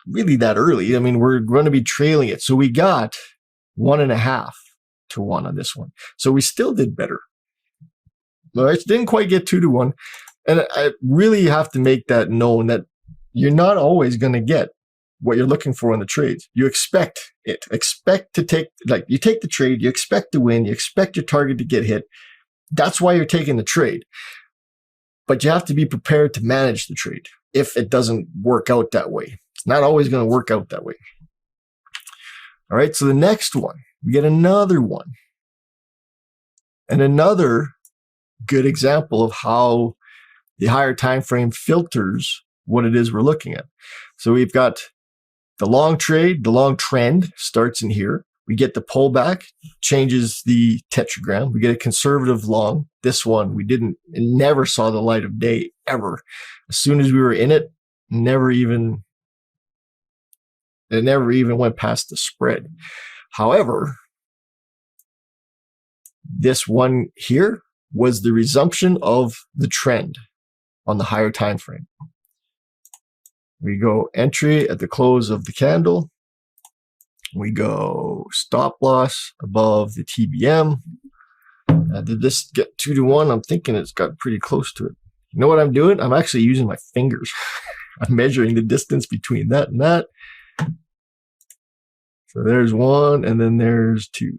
really that early. I mean, we're going to be trailing it. So we got 1.5 to 1 on this one. So we still did better. But I didn't quite get 2 to 1. And I really have to make that known that you're not always going to get what you're looking for in the trades. You expect it. Expect to take, like you take the trade, you expect to win, you expect your target to get hit. That's why you're taking the trade. But you have to be prepared to manage the trade if it doesn't work out that way. It's not always going to work out that way. All right, so the next one, we get another one. And another good example of how the higher time frame filters what it is we're looking at. So we've got the long trade, the long trend starts in here. We get the pullback, changes the tetragram. We get a conservative long. This one, it never saw the light of day ever. As soon as we were in it, it never even went past the spread. However, this one here was the resumption of the trend on the higher time frame. We go entry at the close of the candle. We go stop loss above the TBM. Did this get 2 to 1? I'm thinking it's got pretty close to it. You know what I'm doing? I'm actually using my fingers. I'm measuring the distance between that and that. So there's 1 and then there's 2.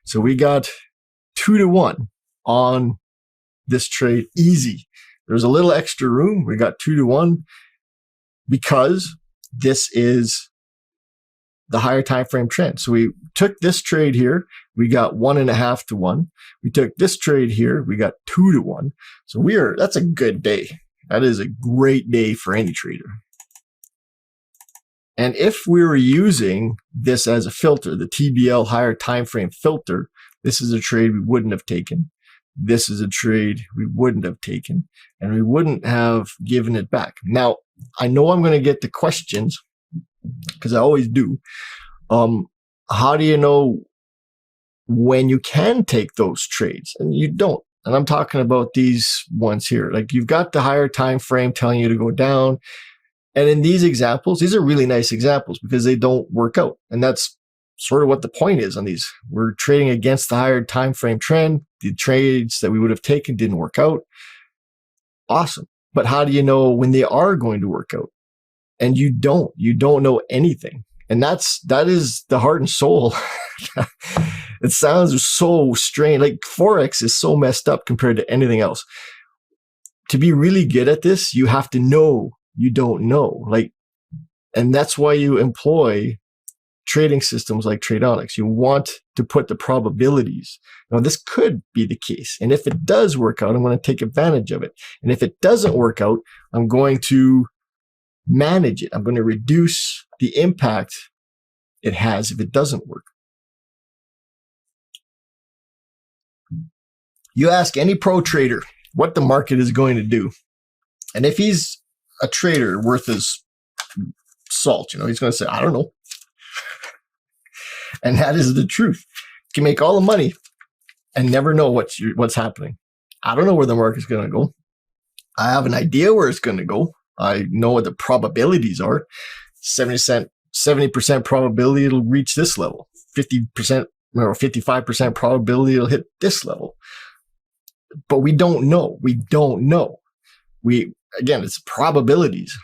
So we got 2 to 1 on this trade. Easy. There's a little extra room. We got 2 to 1 because this is the higher time frame trend. So we took this trade here. We got 1.5 to 1. We took this trade here. We got 2 to 1. So that's a good day. That is a great day for any trader. And if we were using this as a filter, the TBL higher time frame filter, this is a trade we wouldn't have taken. This is a trade we wouldn't have taken, and we wouldn't have given it back. Now, I know I'm going to get the questions because I always do. How do you know when you can take those trades and you don't? And I'm talking about these ones here. Like you've got the higher time frame telling you to go down. And in these examples, these are really nice examples because they don't work out. And that's sort of what the point is on these. We're trading against the higher time frame trend. The trades that we would have taken didn't work out. Awesome. But how do you know when they are going to work out? And you don't know anything. And that is the heart and soul. It sounds so strange. Like Forex is so messed up compared to anything else. To be really good at this, you have to know you don't know. And that's why you employ trading systems like Tradeonics. You want to put the probabilities. Now, this could be the case. And if it does work out, I'm going to take advantage of it. And if it doesn't work out, I'm going to manage it. I'm going to reduce the impact it has if it doesn't work. You ask any pro trader what the market is going to do. And if he's a trader worth his salt, he's going to say, I don't know. And that is the truth. You can make all the money and never know what's happening. I don't know where the market's going to go. I have an idea where it's going to go. I know what the probabilities are. 70% probability it'll reach this level. 50% or 55% probability it'll hit this level. But we don't know. Again, it's probabilities.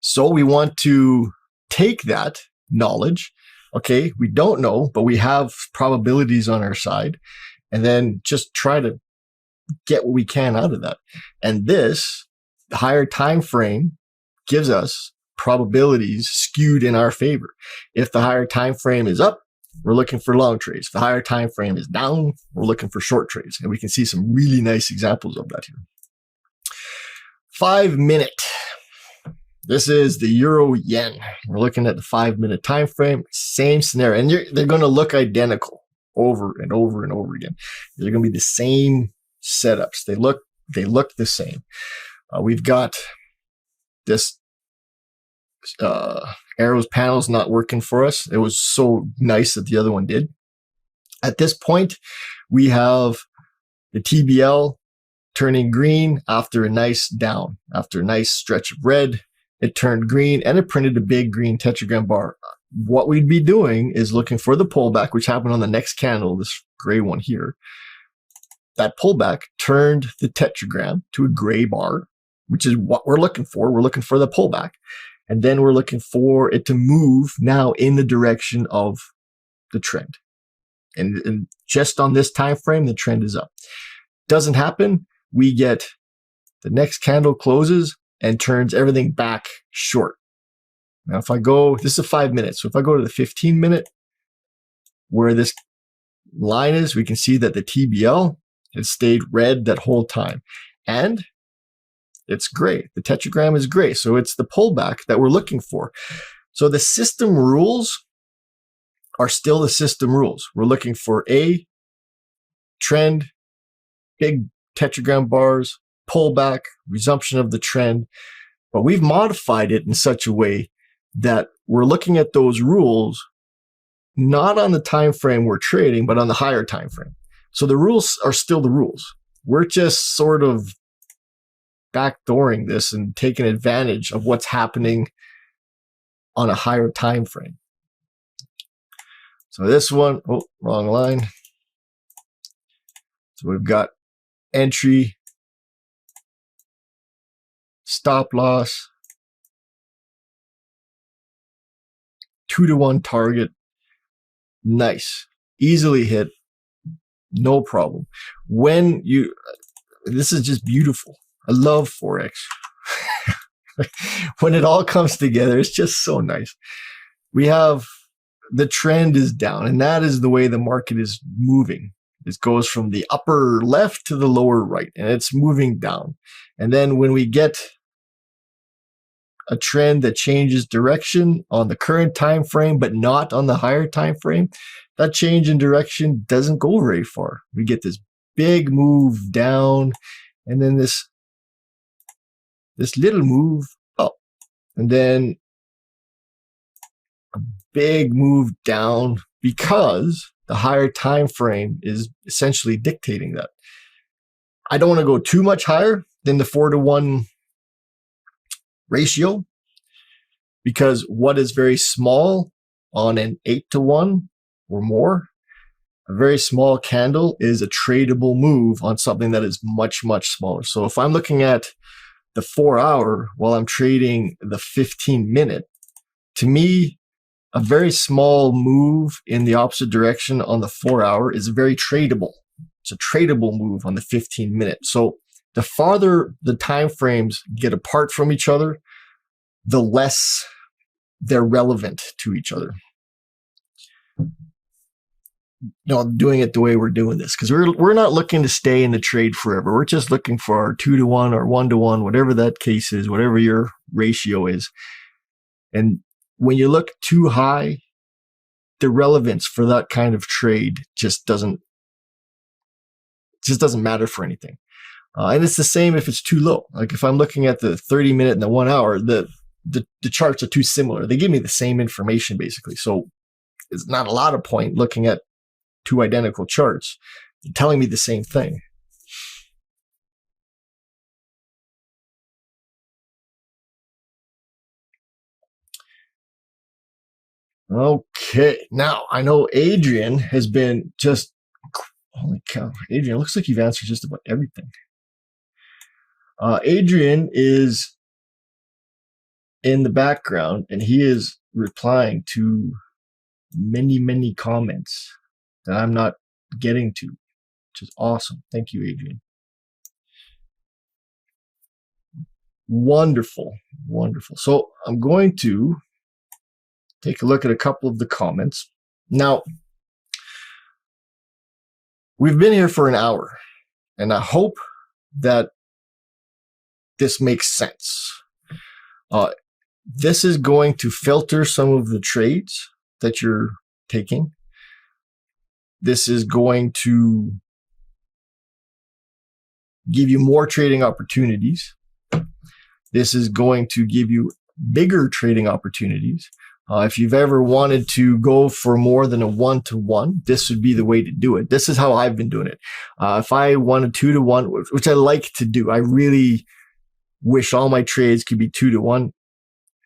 So we want to take that knowledge. Okay, we don't know, but we have probabilities on our side, and then just try to get what we can out of that. And this higher time frame gives us probabilities skewed in our favor. If the higher time frame is up, we're looking for long trades. If the higher time frame is down, we're looking for short trades. And we can see some really nice examples of that here. 5 minute. This is the euro yen. We're looking at the 5 minute time frame. Same scenario. And they're going to look identical over and over and over again. They're going to be the same setups. They look the same. We've got this arrows panel's not working for us. It was so nice that the other one did. At this point, we have the TBL turning green after a nice down, after a nice stretch of red. It turned green and it printed a big green tetragram bar. What we'd be doing is looking for the pullback, which happened on the next candle, this gray one here. That pullback turned the tetragram to a gray bar, which is what we're looking for. We're looking for the pullback. And then we're looking for it to move now in the direction of the trend. And just on this time frame, the trend is up. Doesn't happen, we get the next candle closes and turns everything back short. Now, if I go, this is a 5 minutes. So if I go to the 15 minute, where this line is, we can see that the TBL has stayed red that whole time. And it's gray. The tetragram is gray. So it's the pullback that we're looking for. So the system rules are still the system rules. We're looking for a trend, big tetragram bars, pullback, resumption of the trend. But we've modified it in such a way that we're looking at those rules not on the time frame we're trading, but on the higher time frame. So the rules are still the rules. We're just sort of backdooring this and taking advantage of what's happening on a higher time frame. So this one, oh, wrong line. So we've got entry, stop loss, 2-to-1 target. Nice. Easily hit. No problem. This is just beautiful. I love Forex. When it all comes together, it's just so nice. We have the trend is down, and that is the way the market is moving. It goes from the upper left to the lower right, and it's moving down. And then when we get a trend that changes direction on the current time frame, but not on the higher time frame, that change in direction doesn't go very far. We get this big move down, and then this little move up, and then a big move down, because the higher time frame is essentially dictating that. I don't want to go too much higher than the 4-to-1 ratio, because what is very small on an 8-to-1 or more. A very small candle is a tradable move on something that is much, much smaller. So if I'm looking at the 4-hour while I'm trading the 15-minute, to me, a very small move in the opposite direction on the 4-hour is very tradable. It's a tradable move on the 15-minute. So the farther the time frames get apart from each other, the less they're relevant to each other. Doing it the way we're doing this, because we're not looking to stay in the trade forever. We're just looking for our 2-to-1 or 1-to-1, whatever that case is, whatever your ratio is. And when you look too high, the relevance for that kind of trade just doesn't matter for anything. And it's the same if it's too low. Like if I'm looking at the 30-minute and the 1 hour, the charts are too similar. They give me the same information basically. So it's not a lot of point looking at two identical charts telling me the same thing. Okay, now I know Adrian has been just, holy cow, Adrian, looks like you've answered just about everything. Adrian is in the background and he is replying to many, many comments that I'm not getting to, which is awesome. Thank you, Adrian. Wonderful, wonderful. So I'm going to take a look at a couple of the comments. Now, we've been here for an hour, and I hope that this makes sense. This is going to filter some of the trades that you're taking. This is going to give you more trading opportunities. This is going to give you bigger trading opportunities. If you've ever wanted to go for more than a 1-to-1, this would be the way to do it. This is how I've been doing it. If I wanted 2-to-1, which I like to do, I really wish all my trades could be 2-to-1.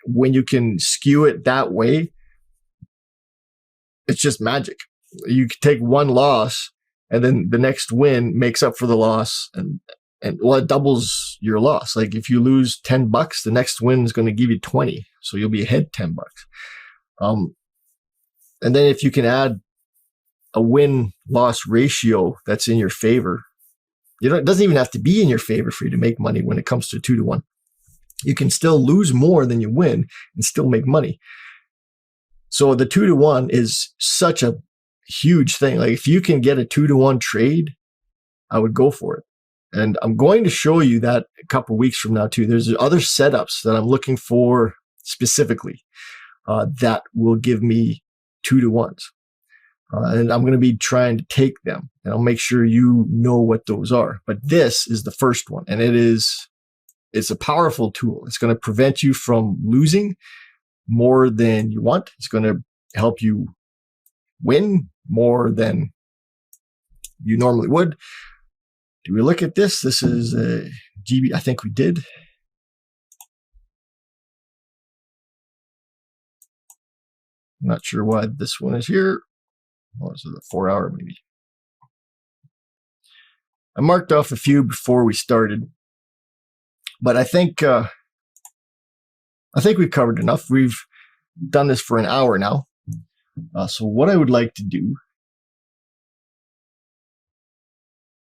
When you can skew it that way, it's just magic. You can take one loss and then the next win makes up for the loss, and well, it doubles your loss. Like if you lose $10, the next win is going to give you 20. So you'll be ahead $10. And then if you can add a win-loss ratio that's in your favor, it doesn't even have to be in your favor for you to make money when it comes to 2-to-1. You can still lose more than you win and still make money. So the 2-to-1 is such a huge thing. Like if you can get a 2-to-1 trade, I would go for it. And I'm going to show you that a couple weeks from now too. There's other setups that I'm looking for specifically that will give me 2-to-1s. And I'm going to be trying to take them, and I'll make sure you know what those are. But this is the first one, and it's a powerful tool. It's going to prevent you from losing more than you want. It's going to help you win more than you normally would. Do we look at this? This is a GB. I think we did. I'm not sure why this one is here. Oh, this is a 4-hour maybe. I marked off a few before we started, but I think we've covered enough. We've done this for an hour now. So what I would like to do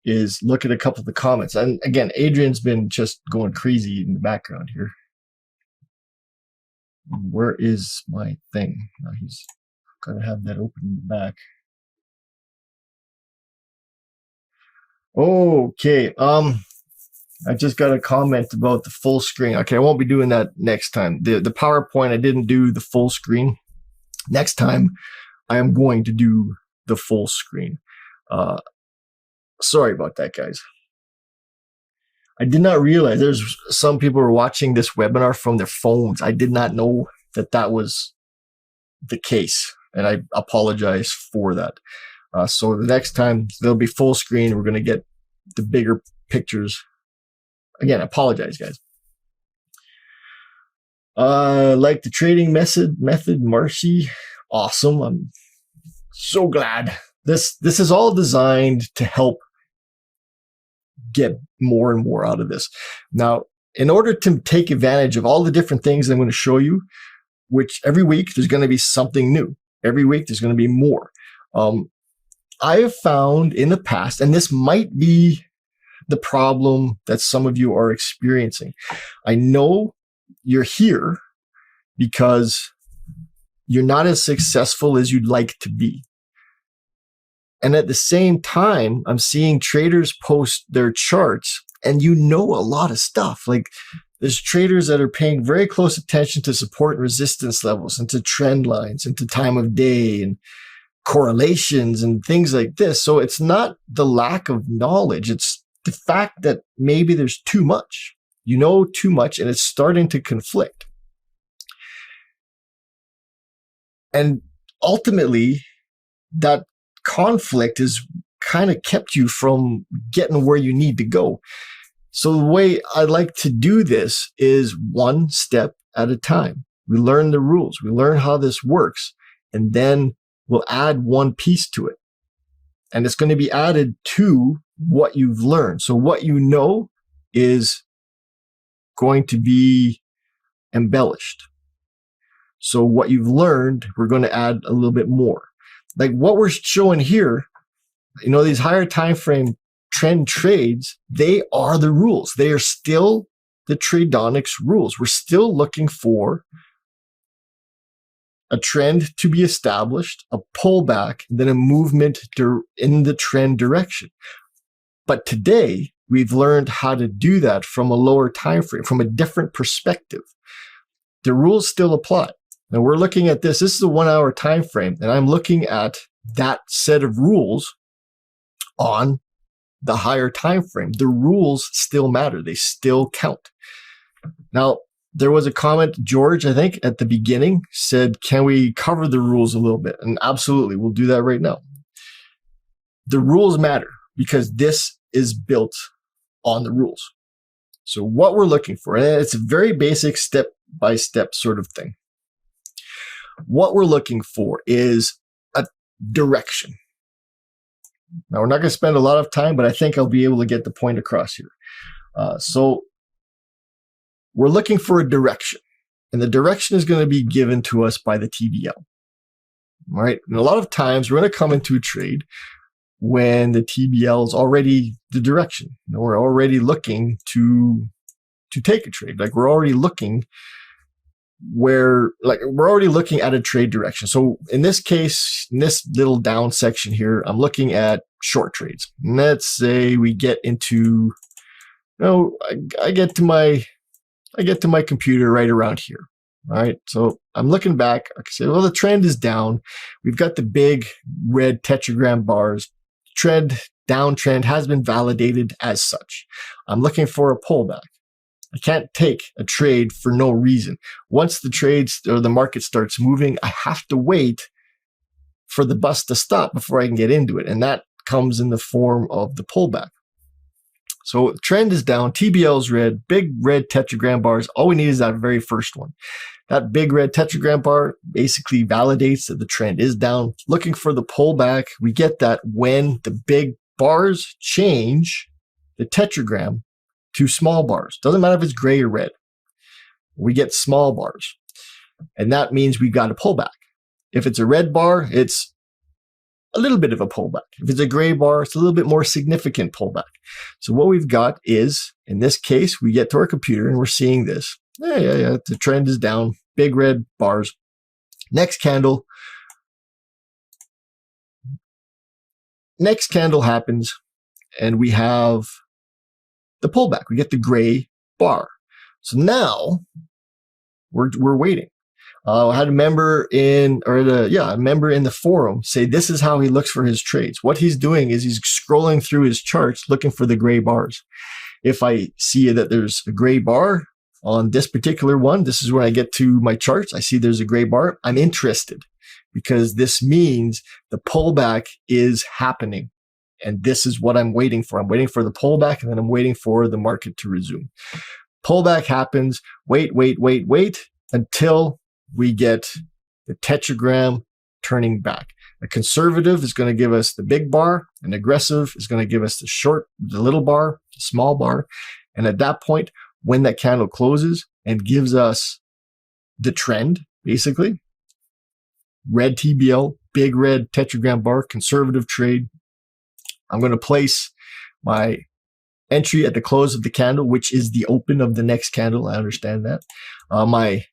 is look at a couple of the comments. And again, Adrian's been just going crazy in the background here. Where is my thing? Now he's got to have that open in the back. Okay. I just got a comment about the full screen. Okay, I won't be doing that next time. The PowerPoint, I didn't do the full screen. Next time, I am going to do the full screen. Sorry about that, guys. I did not realize there's some people were watching this webinar from their phones. I did not know that that was the case, and I apologize for that. So the next time there'll be full screen. We're going to get the bigger pictures. Again, I apologize, guys. Like the trading method, Marcy. Awesome. I'm so glad. This is all designed to help get more and more out of this. Now, in order to take advantage of all the different things I'm going to show you, which every week there's going to be something new. Every week there's going to be more. I have found in the past, and this might be the problem that some of you are experiencing. I know you're here because you're not as successful as you'd like to be. And at the same time, I'm seeing traders post their charts, and you know a lot of stuff. Like, there's traders that are paying very close attention to support and resistance levels and to trend lines and to time of day and correlations and things like this. So it's not the lack of knowledge. It's the fact that maybe there's too much. You know too much, and it's starting to conflict. And ultimately, that conflict is kind of kept you from getting where you need to go. So the way I like to do this is one step at a time. We learn the rules. We learn how this works, and then we'll add one piece to it. And it's going to be added to what you've learned. So what you know is going to be embellished. So what you've learned, we're going to add a little bit more. Like what we're showing here, you know, these higher time frame trend trades, they are the rules. They are still the Tradonics rules. We're still looking for a trend to be established, a pullback, and then a movement in the trend direction. But today, we've learned how to do that from a lower time frame, from a different perspective. The rules still apply. Now we're looking at this. This is a 1 hour time frame, and I'm looking at that set of rules on the higher time frame. The rules still matter. They still count. Now, there was a comment, George, I think, at the beginning said, can we cover the rules a little bit? And absolutely, we'll do that right now. The rules matter because this is built on the rules. So what we're looking for, and it's a very basic step-by-step sort of thing. What we're looking for is a direction. Now, we're not going to spend a lot of time, but I think I'll be able to get the point across here. So we're looking for a direction, and the direction is going to be given to us by the TBL. All right. And a lot of times we're going to come into a trade when the TBL is already the direction. You know, we're already looking to take a trade. Like we're already looking we're already looking at a trade direction. So in this case, in this little down section here, I'm looking at short trades. And let's say we get into, I get to my computer right around here. All right. So I'm looking back. I can say, well, the trend is down. We've got the big red tetragram bars. Downtrend has been validated as such. I'm looking for a pullback. I can't take a trade for no reason. Once the trades or the market starts moving, I have to wait for the bust to stop before I can get into it. And that comes in the form of the pullback. So the trend is down, TBL is red, big red tetragram bars. All we need is that very first one. That big red tetragram bar basically validates that the trend is down. Looking for the pullback, we get that when the big bars change the tetragram to small bars. Doesn't matter if it's gray or red. We get small bars. And that means we've got a pullback. If it's a red bar, it's a little bit of a pullback. If it's a gray bar, it's a little bit more significant pullback. So what we've got is, in this case, we get to our computer and we're seeing this. Yeah. The trend is down. Big red bars. Next candle happens and we have the pullback. We get the gray bar. So now we're waiting. I had a member in the forum say this is how he looks for his trades. What he's doing is he's scrolling through his charts looking for the gray bars. If I see that there's a gray bar on this particular one, this is when I get to my charts. I see there's a gray bar. I'm interested because this means the pullback is happening. And this is what I'm waiting for. I'm waiting for the pullback, and then I'm waiting for the market to resume. Pullback happens. Wait until we get the tetragram turning back. A conservative is going to give us the big bar. An aggressive is going to give us the little bar, the small bar. And at that point, when that candle closes and gives us the trend, basically, red TBL, big red tetragram bar, conservative trade, I'm going to place my entry at the close of the candle, which is the open of the next candle. I understand that. My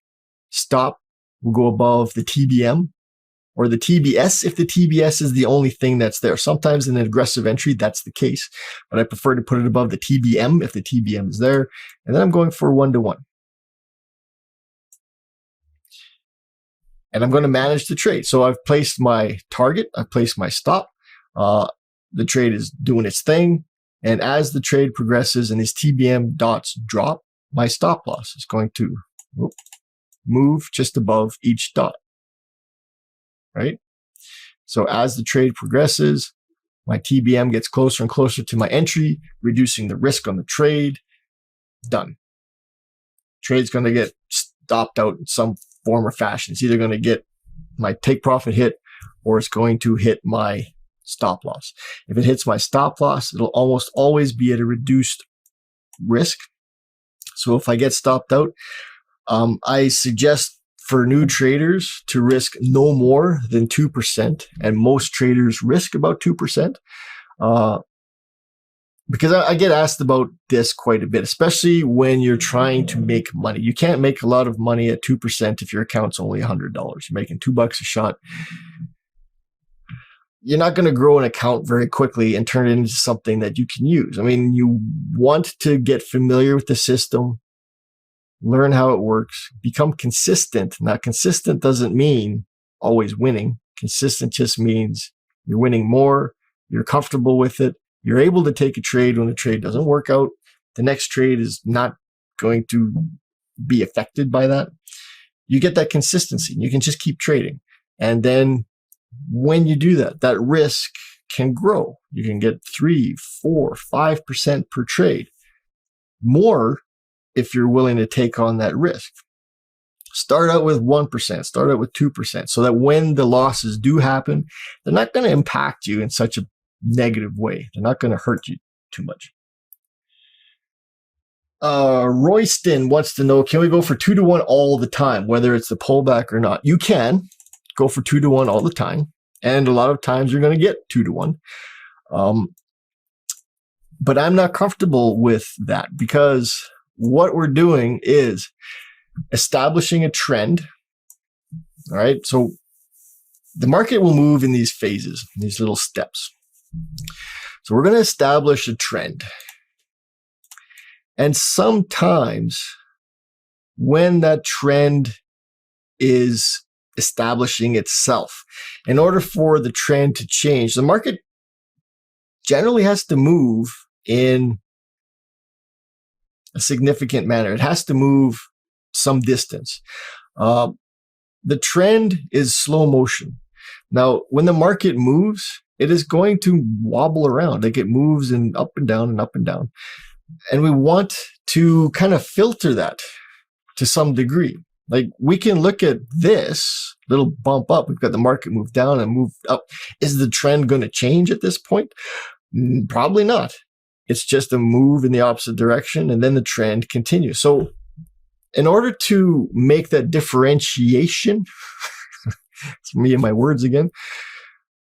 stop will go above the TBM or the TBS if the TBS is the only thing that's there. Sometimes in an aggressive entry, that's the case, but I prefer to put it above the TBM if the TBM is there. And then I'm going for 1-to-1. And I'm going to manage the trade. So I've placed my target, I've placed my stop. The trade is doing its thing. And as the trade progresses and these TBM dots drop, my stop loss is going to move just above each dot, right? So as the trade progresses, my TBM gets closer and closer to my entry, reducing the risk on the trade. Done. Trade's going to get stopped out in some form or fashion. It's either going to get my take profit hit or it's going to hit my stop loss. If it hits my stop loss, it'll almost always be at a reduced risk. So if I get stopped out, I suggest for new traders to risk no more than 2%. And most traders risk about 2%. Because I get asked about this quite a bit, especially when you're trying to make money. You can't make a lot of money at 2% if your account's only $100. You're making $2 a shot. You're not going to grow an account very quickly and turn it into something that you can use. I mean, you want to get familiar with the system, learn how it works, become consistent. Now, consistent doesn't mean always winning. Consistent just means you're winning more, you're comfortable with it, you're able to take a trade when the trade doesn't work out. The next trade is not going to be affected by that. You get that consistency. You can just keep trading. And then when you do that, that risk can grow. You can get 3, 4, 5% per trade. More if you're willing to take on that risk. Start out with 1%, start out with 2%, so that when the losses do happen, they're not going to impact you in such a negative way. They're not going to hurt you too much. Royston wants to know, can we go for 2-to-1 all the time, whether it's the pullback or not? You can go for 2-to-1 all the time. And a lot of times you're going to get 2-to-1. But I'm not comfortable with that because what we're doing is establishing a trend. All right. So the market will move in these phases, these little steps. So we're going to establish a trend. And sometimes when that trend is establishing itself, in order for the trend to change, the market generally has to move in a significant manner. It has to move some distance. The trend is slow motion. Now, when the market moves, it is going to wobble around. Like it moves and up and down and up and down. And we want to kind of filter that to some degree. Like we can look at this little bump up. We've got the market move down and move up. Is the trend going to change at this point? Probably not. It's just a move in the opposite direction and then the trend continues. So in order to make that differentiation, it's me and my words again,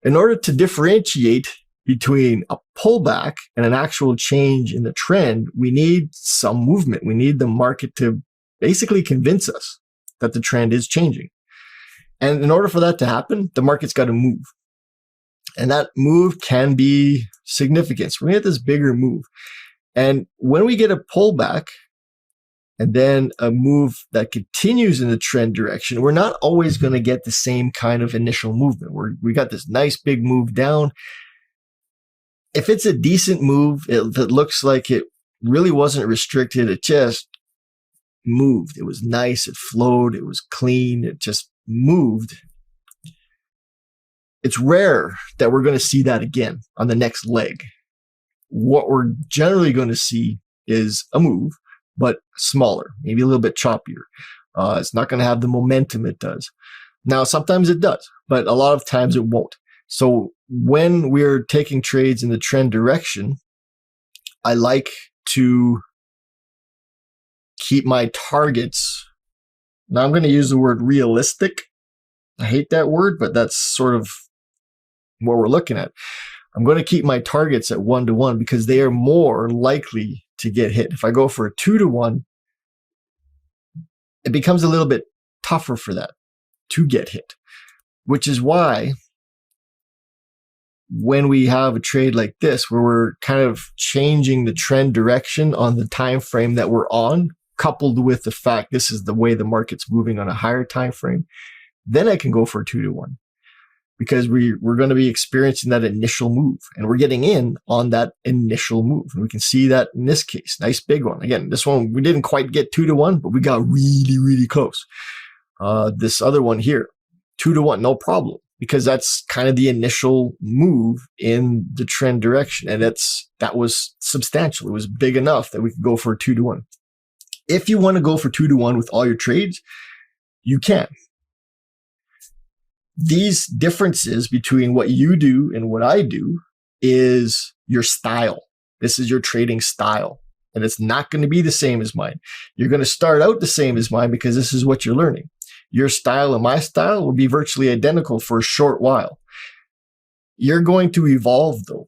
in order to differentiate between a pullback and an actual change in the trend, we need some movement. We need the market to basically convince us that the trend is changing. And in order for that to happen, the market's got to move. And that move can be significant. So we're going to get this bigger move. And when we get a pullback and then a move that continues in the trend direction, we're not always going to get the same kind of initial movement. We got this nice big move down. If it's a decent move, if it looks like it really wasn't restricted, it just moved. It was nice. It flowed. It was clean. It just moved. It's rare that we're going to see that again on the next leg. What we're generally going to see is a move, but smaller, maybe a little bit choppier. It's not going to have the momentum it does. Now, sometimes it does, but a lot of times it won't. So when we're taking trades in the trend direction, I like to keep my targets. Now I'm going to use the word realistic. I hate that word, but that's sort of what we're looking at. I'm going to keep my targets at 1-to-1 because they are more likely to get hit. If I go for a 2-to-1, it becomes a little bit tougher for that to get hit, which is why when we have a trade like this, where we're kind of changing the trend direction on the time frame that we're on, coupled with the fact this is the way the market's moving on a higher time frame, then I can go for a 2-to-1 because we're going to be experiencing that initial move and we're getting in on that initial move. And we can see that in this case, nice big one. Again, this one, we didn't quite get 2-to-1, but we got really, really close. This other one here, 2-to-1, no problem, because that's kind of the initial move in the trend direction. And that was substantial. It was big enough that we could go for a 2-to-1. If you want to go for 2-to-1 with all your trades, you can. These differences between what you do and what I do is your style. This is your trading style. And it's not going to be the same as mine. You're going to start out the same as mine because this is what you're learning. Your style and my style will be virtually identical for a short while. You're going to evolve though.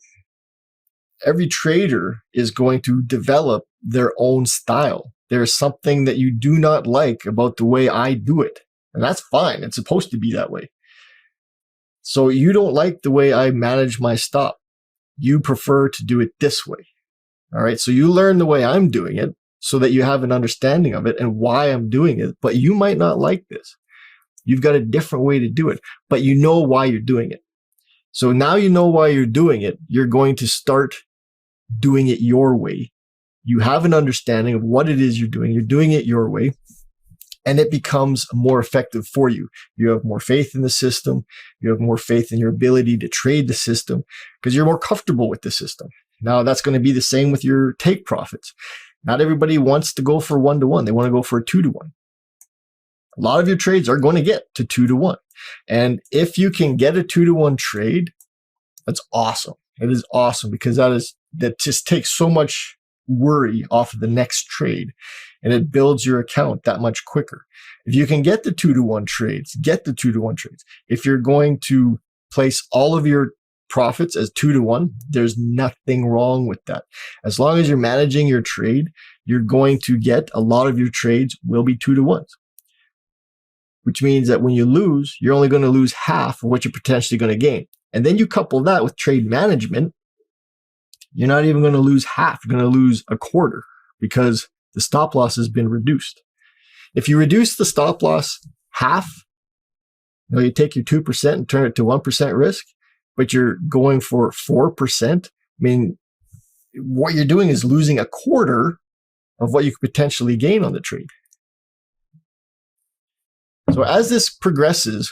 Every trader is going to develop their own style. There's something that you do not like about the way I do it. And that's fine. It's supposed to be that way. So you don't like the way I manage my stop. You prefer to do it this way. All right. So you learn the way I'm doing it so that you have an understanding of it and why I'm doing it. But you might not like this. You've got a different way to do it, but you know why you're doing it. So now you know why you're doing it. You're going to start doing it your way. You have an understanding of what it is you're doing. You're doing it your way. And it becomes more effective for you. You have more faith in the system. You have more faith in your ability to trade the system because you're more comfortable with the system. Now, that's going to be the same with your take profits. Not everybody wants to go for 1-to-1. They want to go for a 2-to-1. A lot of your trades are going to get to 2-to-1. And if you can get a 2-to-1 trade, that's awesome. It is awesome because that just takes so much worry off of the next trade and it builds your account that much quicker. If you can get the 2-to-1 trades, get the 2-to-1 trades. If you're going to place all of your profits as 2-to-1, there's nothing wrong with that. As long as you're managing your trade, you're going to get a lot of your trades will be 2-to-1s, which means that when you lose, you're only going to lose half of what you're potentially going to gain. And then you couple that with trade management, you're not even going to lose half. You're going to lose a quarter because the stop loss has been reduced. If you reduce the stop loss half, you take your 2% and turn it to 1% risk, but you're going for 4%. I mean, what you're doing is losing a quarter of what you could potentially gain on the trade. So as this progresses,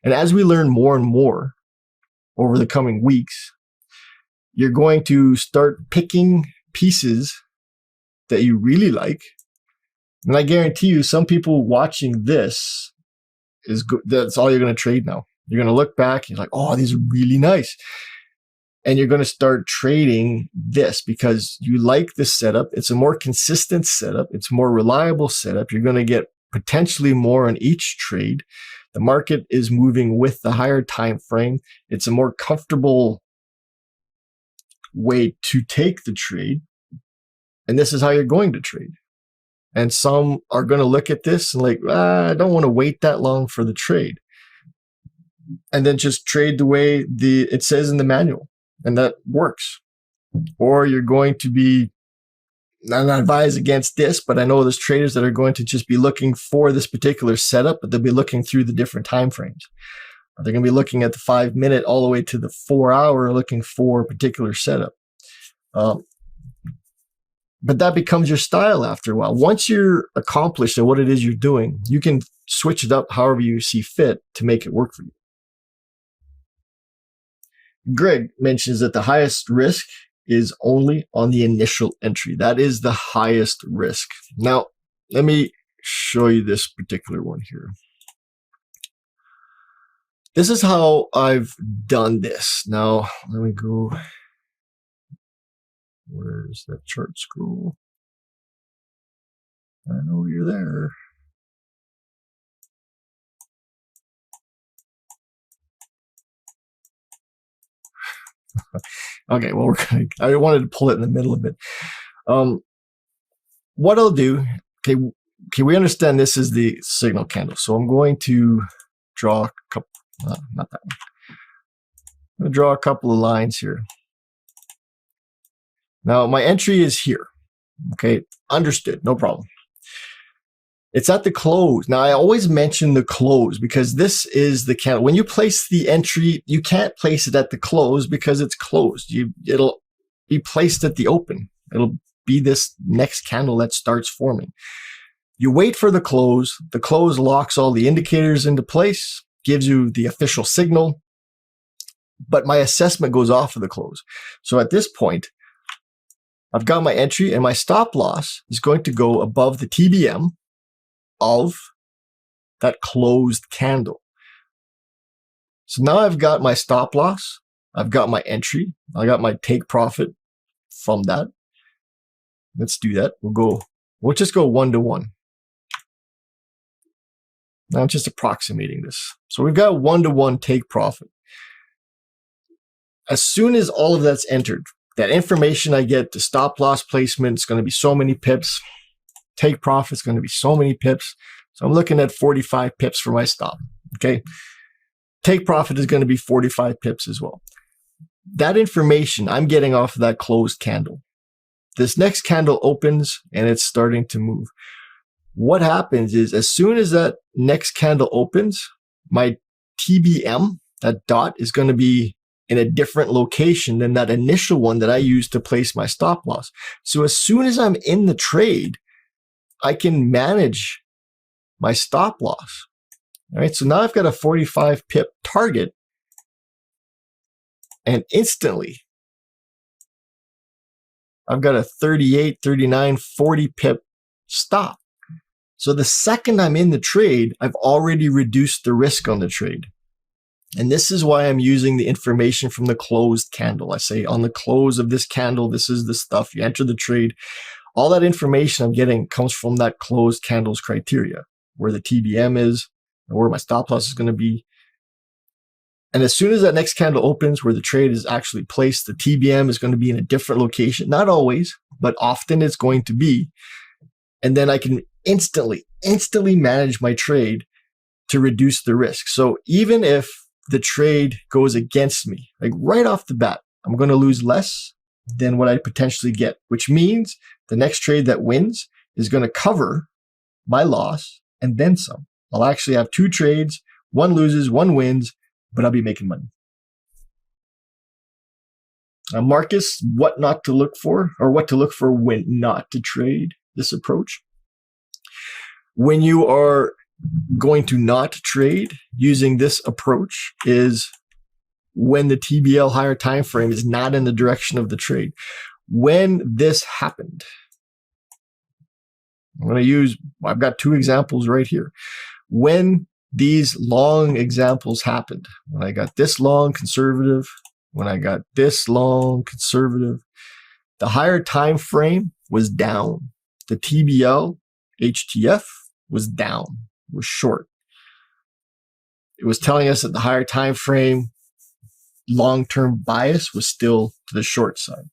and as we learn more and more over the coming weeks, you're going to start picking pieces that you really like. And I guarantee you, some people watching this is good. That's all you're going to trade now. You're going to look back and you're like, oh, these are really nice. And you're going to start trading this because you like this setup. It's a more consistent setup. It's a more reliable setup. You're going to get potentially more on each trade. The market is moving with the higher time frame. It's a more comfortable way to take the trade. And this is how you're going to trade. And some are going to look at this and like, I don't want to wait that long for the trade. And then just trade the way it says in the manual. And that works. Or you're going to be, I'm not advised against this, but I know there's traders that are going to just be looking for this particular setup, but they'll be looking through the different time frames. They're going to be looking at the 5-minute all the way to the 4-hour, looking for a particular setup. But that becomes your style after a while. Once you're accomplished at what it is you're doing, you can switch it up however you see fit to make it work for you. Greg mentions that the highest risk is only on the initial entry. That is the highest risk. Now, let me show you this particular one here. this is how I've done this. Now, let me go. Where's that chart scroll? I know you're there. Okay, well, I wanted to pull it in the middle of it. What I'll do, okay, we understand this is the signal candle. So I'm going to draw a couple, not that one. I'm going to draw a couple of lines here. Now, my entry is here. Okay, understood, no problem. It's at the close. Now, I always mention the close because this is the candle. When you place the entry, you can't place it at the close because it's closed. It'll be placed at the open. It'll be this next candle that starts forming. You wait for the close. The close locks all the indicators into place, gives you the official signal, but my assessment goes off of the close. So at this point, I've got my entry and my stop loss is going to go above the TBM of that closed candle. So now I've got my stop loss, I've got my entry, I got my take profit from that. Let's do that. We'll just go 1-to-1. Now I'm just approximating this. So we've got 1-to-1 take profit. As soon as all of that's entered, that information I get, the stop loss placement is going to be so many pips. Take profit is going to be so many pips. So I'm looking at 45 pips for my stop. Okay. Take profit is going to be 45 pips as well. That information I'm getting off of that closed candle. This next candle opens and it's starting to move. What happens is as soon as that next candle opens, my TBM, that dot, is going to be in a different location than that initial one that I used to place my stop loss. So as soon as I'm in the trade, I can manage my stop loss. All right. So now I've got a 45 pip target and instantly I've got a 38, 39, 40 pip stop. So the second I'm in the trade, I've already reduced the risk on the trade. And this is why I'm using the information from the closed candle. I say on the close of this candle, this is the stuff. You enter the trade. All that information I'm getting comes from that closed candle's criteria, where the TBM is, and where my stop loss is going to be. And as soon as that next candle opens, where the trade is actually placed, the TBM is going to be in a different location. Not always, but often it's going to be. And then I can instantly manage my trade to reduce the risk. So even if the trade goes against me, like right off the bat, I'm going to lose less than what I potentially get, which means the next trade that wins is going to cover my loss and then some. I'll actually have two trades, one loses, one wins, but I'll be making money. Marcus, what not to look for, or what to look for when not to trade this approach? When you are going to not trade using this approach is when the TBL higher time frame is not in the direction of the trade. When this happened, I've got two examples right here. When these long examples happened, when I got this long conservative, when I got this long conservative, the higher time frame was down. The TBL, HTF was down, was short. It was telling us that the higher time frame long-term bias was still to the short side.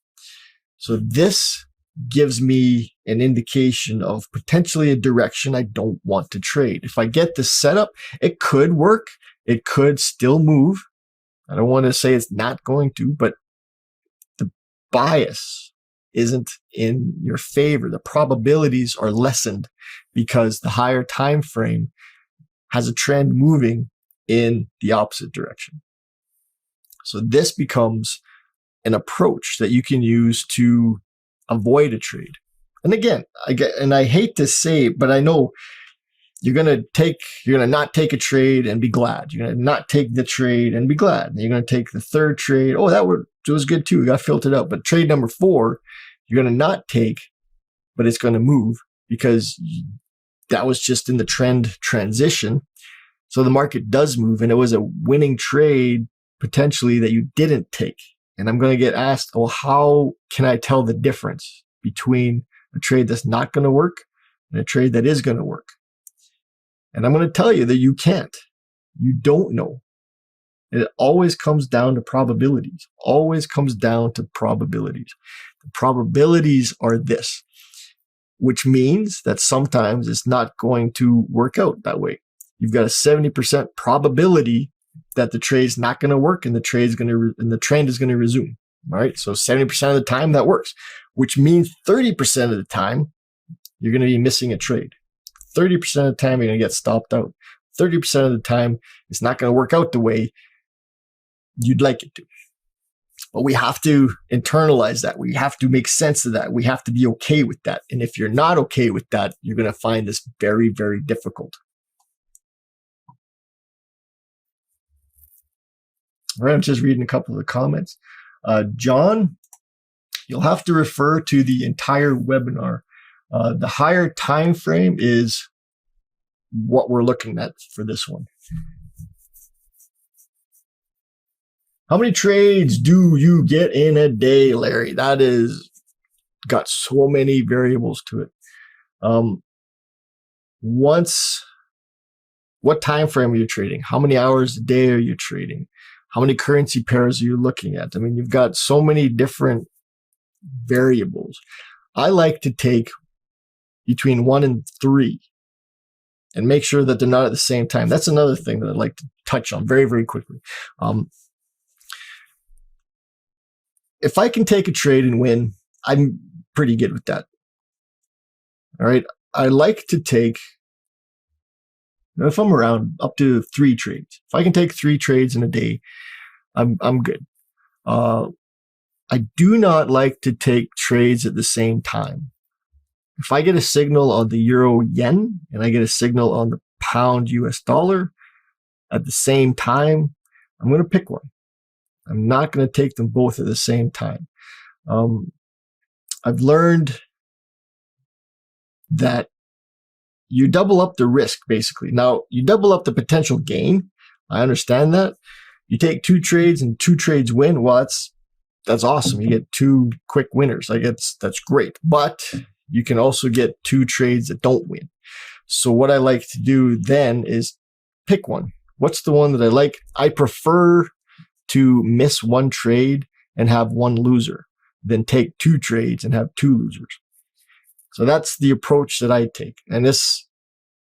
So this gives me an indication of potentially a direction I don't want to trade. If I get this setup, it could work. It could still move. I don't want to say it's not going to, but the bias isn't in your favor. The probabilities are lessened because the higher time frame has a trend moving in the opposite direction. So this becomes an approach that you can use to avoid a trade. And again, I hate to say it, but I know you're going to not take a trade and be glad. You're going to not take the trade and be glad. And you're going to take the third trade. Oh, it was good too. We got filtered out. But trade number 4, you're going to not take, but it's going to move because that was just in the trend transition. So the market does move, and it was a winning trade potentially that you didn't take. And I'm going to get asked, well, how can I tell the difference between a trade that's not going to work and a trade that is going to work? And I'm going to tell you that you can't. You don't know. It always comes down to probabilities. Always comes down to probabilities. The probabilities are this, which means that sometimes it's not going to work out that way. You've got a 70% probability that the trade's not going to work and the trend is going to resume. All right. So 70% of the time that works, which means 30% of the time you're going to be missing a trade. 30% of the time you're going to get stopped out. 30% of the time it's not going to work out the way you'd like it to. But we have to internalize that. We have to make sense of that. We have to be okay with that. And if you're not okay with that, you're going to find this very, very difficult. All right, I'm just reading a couple of the comments. John, you'll have to refer to the entire webinar. The higher time frame is what we're looking at for this one. How many trades do you get in a day, Larry? That is got so many variables to it. What time frame are you trading? How many hours a day are you trading? How many currency pairs are you looking at? I mean, you've got so many different variables. I like to take between 1 and 3 and make sure that they're not at the same time. That's another thing that I'd like to touch on very, very quickly. If I can take a trade and win, I'm pretty good with that. All right. I like to take, if I'm around, up to 3 trades. If I can take 3 trades in a day, I'm good. I do not like to take trades at the same time. If I get a signal on the euro yen and I get a signal on the pound US dollar at the same time, I'm going to pick one. I'm not going to take them both at the same time. I've learned that you double up the risk, basically. Now, you double up the potential gain. I understand that. You take 2 trades and 2 trades win. Well, that's awesome. You get 2 quick winners. That's great. But you can also get 2 trades that don't win. So what I like to do then is pick one. What's the one that I like? I prefer to miss 1 trade and have 1 loser than take 2 trades and have 2 losers. So that's the approach that I take. And this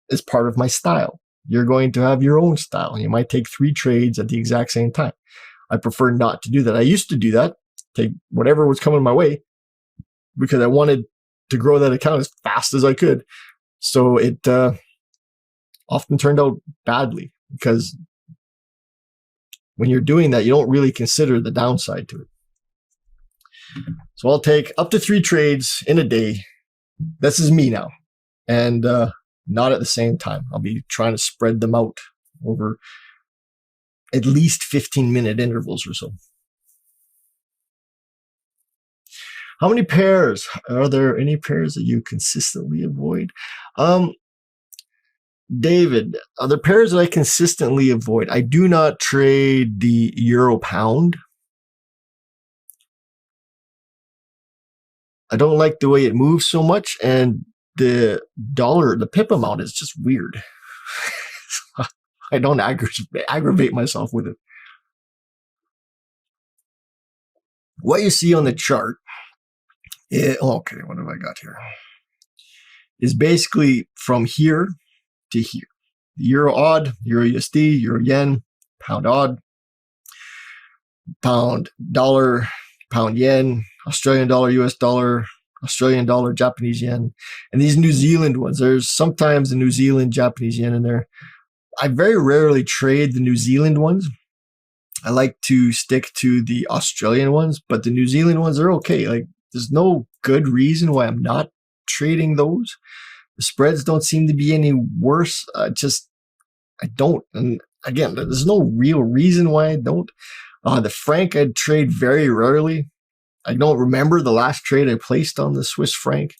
is part of my style. You're going to have your own style. You might take 3 trades at the exact same time. I prefer not to do that. I used to do that, take whatever was coming my way, because I wanted to grow that account as fast as I could. So it often turned out badly, because when you're doing that, you don't really consider the downside to it. So I'll take up to 3 trades in a day. This is me now. And not at the same time. I'll be trying to spread them out over at least 15-minute intervals or so. How many pairs? Are there any pairs that you consistently avoid? David, are there pairs that I consistently avoid? I do not trade the euro pound. I don't like the way it moves so much, and the dollar, the pip amount is just weird. I don't aggravate myself with it. What you see on the chart, okay, what have I got here? Is basically from here to here. Euro odd, Euro USD, Euro yen, pound odd, pound dollar, pound yen, Australian dollar, US dollar, Australian dollar, Japanese yen, and these New Zealand ones. There's sometimes the New Zealand, Japanese yen in there. I very rarely trade the New Zealand ones. I like to stick to the Australian ones, but the New Zealand ones are okay. Like, there's no good reason why I'm not trading those. The spreads don't seem to be any worse. I don't. And again, there's no real reason why I don't. The franc I'd trade very rarely. I don't remember the last trade I placed on the Swiss franc.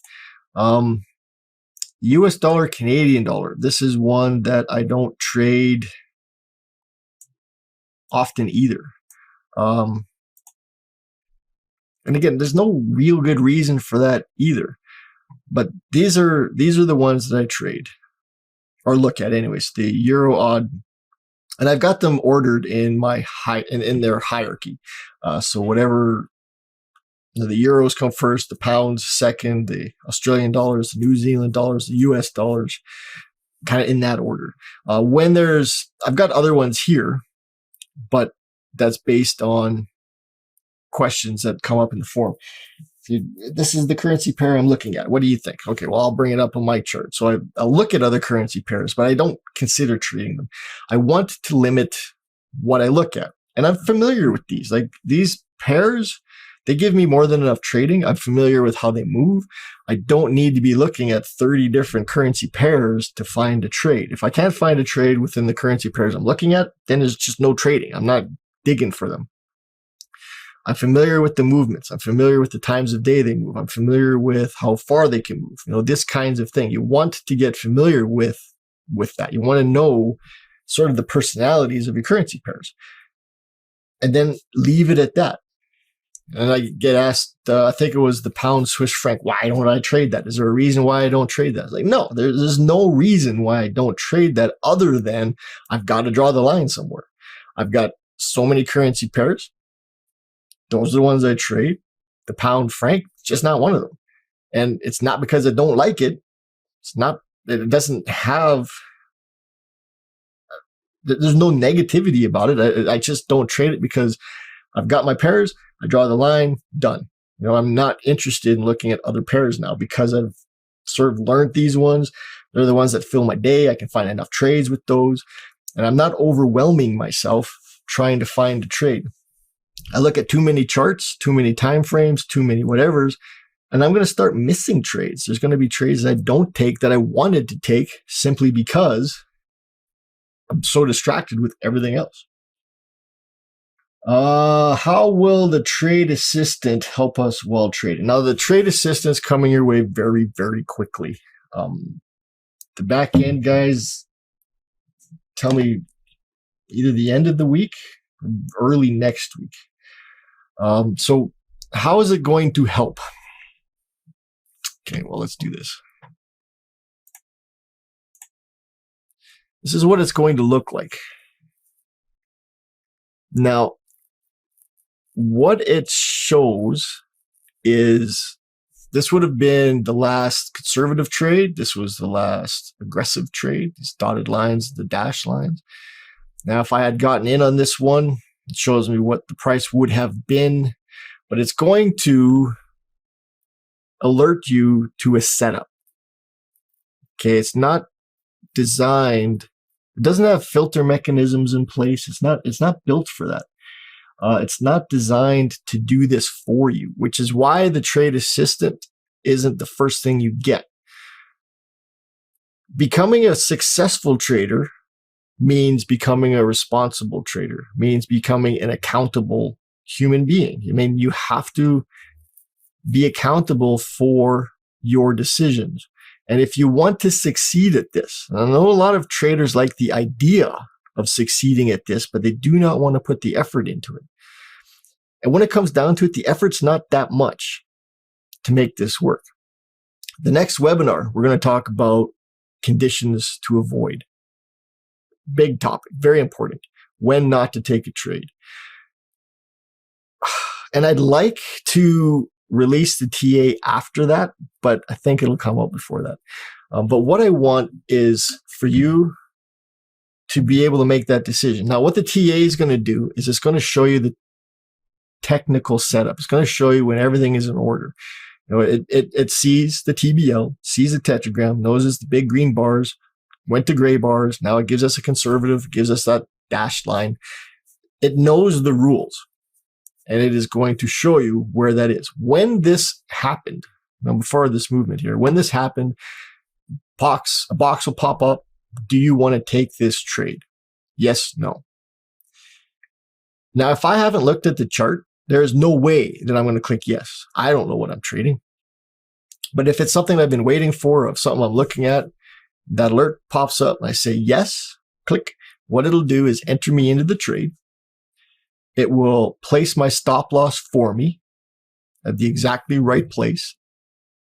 US dollar, Canadian dollar. This is one that I don't trade often either. And again, there's no real good reason for that either. But these are the ones that I trade or look at anyways. The euro odd, and I've got them ordered in my in their hierarchy. So whatever, the euros come first, the pounds second, the Australian dollars, the New Zealand dollars, the US dollars, kind of in that order. I've got other ones here, but that's based on questions that come up in the forum. This is the currency pair I'm looking at. What do you think? Okay, well, I'll bring it up on my chart. So I'll look at other currency pairs, but I don't consider trading them. I want to limit what I look at. And I'm familiar with these. Like these pairs, they give me more than enough trading. I'm familiar with how they move. I don't need to be looking at 30 different currency pairs to find a trade. If I can't find a trade within the currency pairs I'm looking at, then there's just no trading. I'm not digging for them. I'm familiar with the movements. I'm familiar with the times of day they move. I'm familiar with how far they can move. This kinds of thing. You want to get familiar with that. You want to know sort of the personalities of your currency pairs. And then leave it at that. And I get asked, I think it was the pound Swiss franc, why don't I trade that? Is there a reason why I don't trade that? It's like, no, there's no reason why I don't trade that other than I've got to draw the line somewhere. I've got so many currency pairs. Those are the ones I trade. The pound franc, just not one of them. And it's not because I don't like it. It doesn't have, there's no negativity about it. I just don't trade it because I've got my pairs. I draw the line, done. I'm not interested in looking at other pairs now because I've sort of learned these ones. They're the ones that fill my day. I can find enough trades with those. And I'm not overwhelming myself trying to find a trade. I look at too many charts, too many time frames, too many whatevers, and I'm going to start missing trades. There's going to be trades that I don't take that I wanted to take simply because I'm so distracted with everything else. How will the trade assistant help us while trading? Now, the trade assistant's coming your way very, very quickly. The back end guys tell me either the end of the week or early next week. So how is it going to help? Okay, well, let's do this. This is what it's going to look like. Now, what it shows is this would have been the last conservative trade. This was the last aggressive trade. These dotted lines, the dashed lines. Now, if I had gotten in on this one, it shows me what the price would have been, but it's going to alert you to a setup. Okay, it's not designed. It doesn't have filter mechanisms in place. It's not built for that. It's not designed to do this for you, which is why the trade assistant isn't the first thing you get. Becoming a successful trader means becoming a responsible trader, means becoming an accountable human being. I mean, you have to be accountable for your decisions. And if you want to succeed at this, and I know a lot of traders like the idea of succeeding at this, but they do not want to put the effort into it. And when it comes down to it, the effort's not that much to make this work. The next webinar, we're going to talk about conditions to avoid. Big topic, very important. When not to take a trade. And I'd like to release the TA after that, but I think it'll come out before that. But what I want is for you to be able to make that decision. Now, what the TA is going to do is it's going to show you the technical setup. It's going to show you when everything is in order. It sees the TBL, sees the tetragram, knows it's the big green bars, went to gray bars. Now it gives us a conservative, gives us that dashed line. It knows the rules, and it is going to show you where that is. When this happened, now before this movement here, when this happened, a box will pop up. Do you want to take this trade? Yes, no. Now, if I haven't looked at the chart, there is no way that I'm going to click yes. I don't know what I'm trading. But if it's something I've been waiting for, of something I'm looking at, that alert pops up and I say yes, click. What it'll do is enter me into the trade. It will place my stop loss for me at the exactly right place.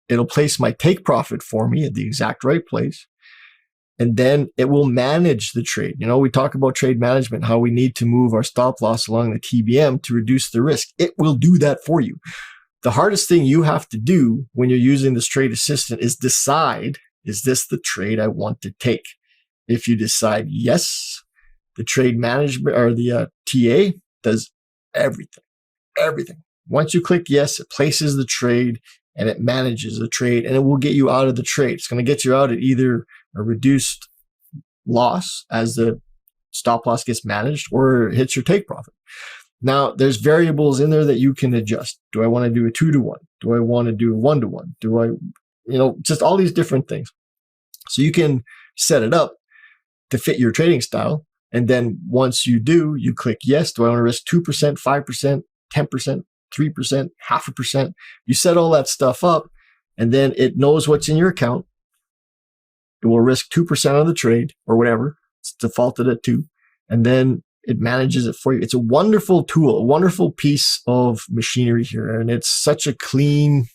It'll place my take profit for me at the exact right place. And then it will manage the trade. You know, we talk about trade management, how we need to move our stop loss along the TBM to reduce the risk. It will do that for you. The hardest thing you have to do when you're using this trade assistant is decide, is this the trade I want to take? If you decide yes, the trade management or the TA does everything. Once you click yes, it places the trade and it manages the trade, and it will get you out of the trade. It's going to get you out at either a reduced loss as the stop loss gets managed, or it hits your take profit. Now, there's variables in there that you can adjust. Do I want to do a 2-to-1? Do I want to do a 1-to-1? Do I, just all these different things. So you can set it up to fit your trading style. And then once you do, you click yes. Do I want to risk 2%, 5%, 10%, 3%, 0.5%? You set all that stuff up, and then it knows what's in your account. It will risk 2% on the trade or whatever. It's defaulted at 2. And then it manages it for you. It's a wonderful tool, a wonderful piece of machinery here. And it's such a clean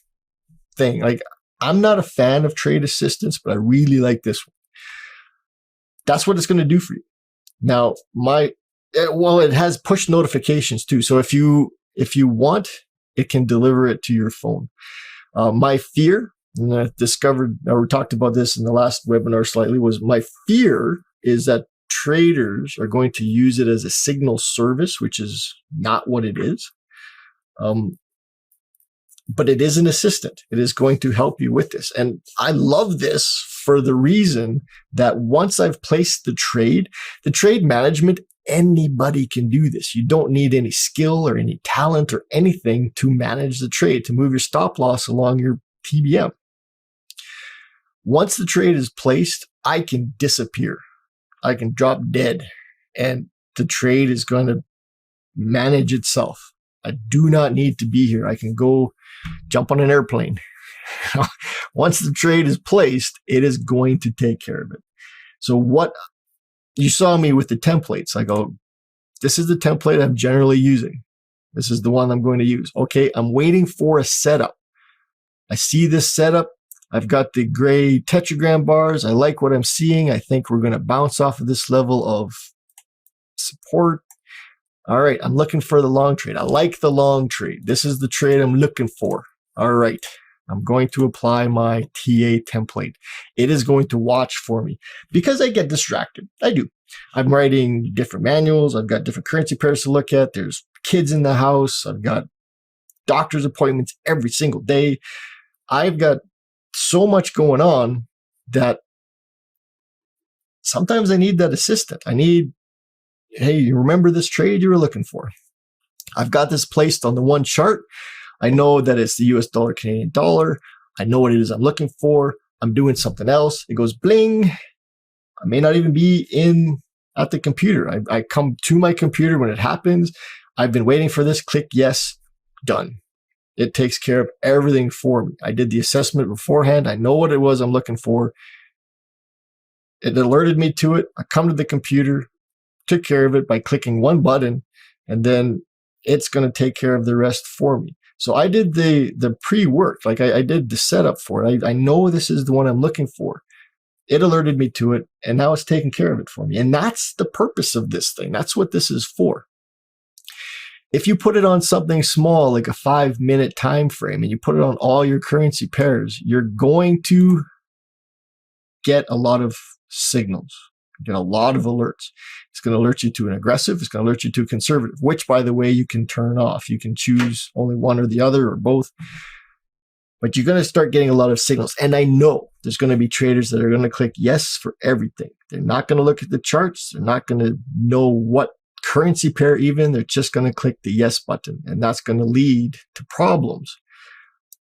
thing. Like, I'm not a fan of trade assistants, but I really like this one. That's what it's going to do for you. Now, it has push notifications too. So if you want, it can deliver it to your phone. My fear, and I discovered, or we talked about this in the last webinar slightly, was my fear is that traders are going to use it as a signal service, which is not what it is. But it is an assistant. It is going to help you with this. And I love this for the reason that once I've placed the trade management, anybody can do this. You don't need any skill or any talent or anything to manage the trade, to move your stop loss along your TBM. Once the trade is placed, I can disappear. I can drop dead, and the trade is going to manage itself. I do not need to be here. I can go jump on an airplane. Once the trade is placed, it is going to take care of it. So what you saw me with the templates, I go, this is the template I'm generally using. This is the one I'm going to use. Okay, I'm waiting for a setup. I see this setup. I've got the gray tetragram bars. I like what I'm seeing. I think we're going to bounce off of this level of support. All right, I'm looking for the long trade. I like the long trade. This is the trade I'm looking for. All right, I'm going to apply my TA template. It is going to watch for me because I get distracted. I do. I'm writing different manuals. I've got different currency pairs to look at. There's kids in the house. I've got doctor's appointments every single day. I've got so much going on that sometimes I need that assistant. I need, hey, you remember this trade you were looking for? I've got this placed on the one chart. I know that it's the US dollar, Canadian dollar. I know what it is I'm looking for. I'm doing something else. It goes bling. I may not even be at the computer. I come to my computer when it happens. I've been waiting for this. Click yes, done. It takes care of everything for me. I did the assessment beforehand. I know what it was I'm looking for. It alerted me to it. I come to the computer, took care of it by clicking one button, and then it's going to take care of the rest for me. So I did the pre-work. Like I did the setup for it. I know this is the one I'm looking for. It alerted me to it, and now it's taking care of it for me. And that's the purpose of this thing. That's what this is for. If you put it on something small, like a 5-minute time frame, and you put it on all your currency pairs, you're going to get a lot of signals, get a lot of alerts. It's going to alert you to an aggressive. It's going to alert you to a conservative, which, by the way, you can turn off. You can choose only one or the other or both. But you're going to start getting a lot of signals. And I know there's going to be traders that are going to click yes for everything. They're not going to look at the charts. They're not going to know what currency pair even. They're just going to click the yes button. And that's going to lead to problems.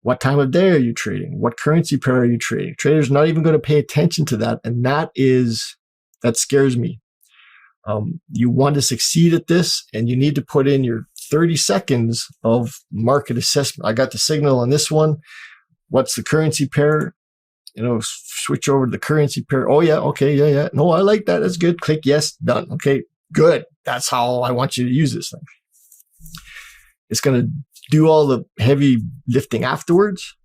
What time of day are you trading? What currency pair are you trading? Traders not even going to pay attention to that. And that scares me. You want to succeed at this, and you need to put in your 30 seconds of market assessment. I got the signal on this one. What's the currency pair? Switch over to the currency pair. Oh, yeah. Okay. Yeah. No, I like that. That's good. Click yes. Done. Okay. Good. That's how I want you to use this thing. It's going to do all the heavy lifting afterwards.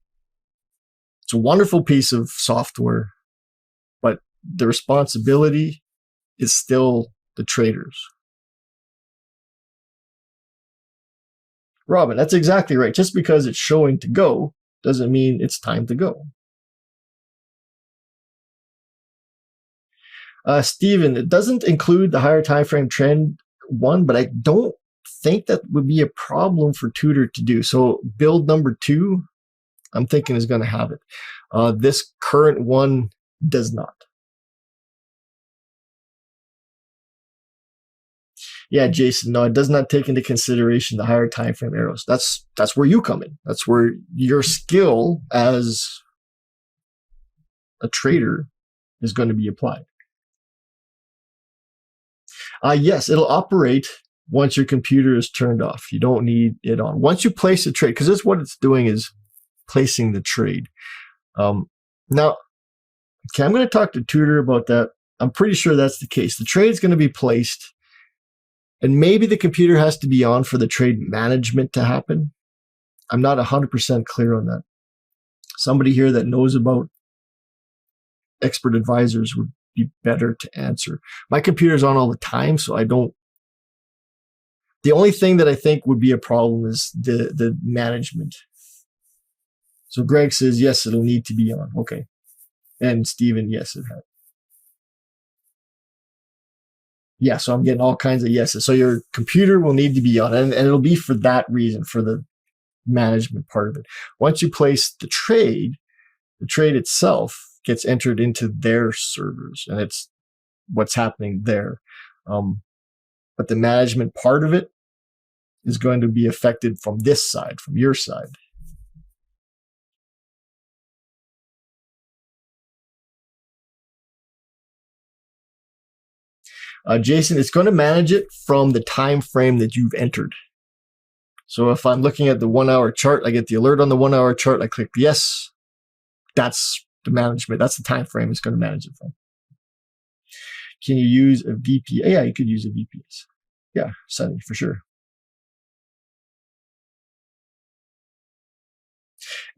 It's a wonderful piece of software, but the responsibility is still the traders. Robin, that's exactly right. Just because it's showing to go doesn't mean it's time to go. Steven, it doesn't include the higher time frame trend one, but I don't think that would be a problem for Tutor to do. So build number 2, I'm thinking is going to have it. This current one does not. Yeah, Jason, no, it does not take into consideration the higher time frame arrows. That's where you come in. That's where your skill as a trader is going to be applied. Yes, it'll operate once your computer is turned off. You don't need it on. Once you place a trade, because that's what it's doing is placing the trade. Now, okay, I'm going to talk to Tutor about that. I'm pretty sure that's the case. The trade is going to be placed, and maybe the computer has to be on for the trade management to happen. I'm not 100% clear on that. Somebody here that knows about expert advisors would be better to answer. My computer's on all the time, so I don't. The only thing that I think would be a problem is the management. So Greg says, yes, it'll need to be on. Okay. And Steven, yes, it has. Yeah, so I'm getting all kinds of yeses. So your computer will need to be on, and it'll be for that reason, for the management part of it. Once you place the trade itself gets entered into their servers, and it's what's happening there. But the management part of it is going to be affected from this side, from your side. Jason, it's going to manage it from the time frame that you've entered. So if I'm looking at the 1 hour chart, I get the alert on the 1 hour chart. I click yes. That's the management. That's the time frame it's going to manage it from. Can you use a VPS? Yeah, you could use a VPS. Yeah, Sunny, for sure.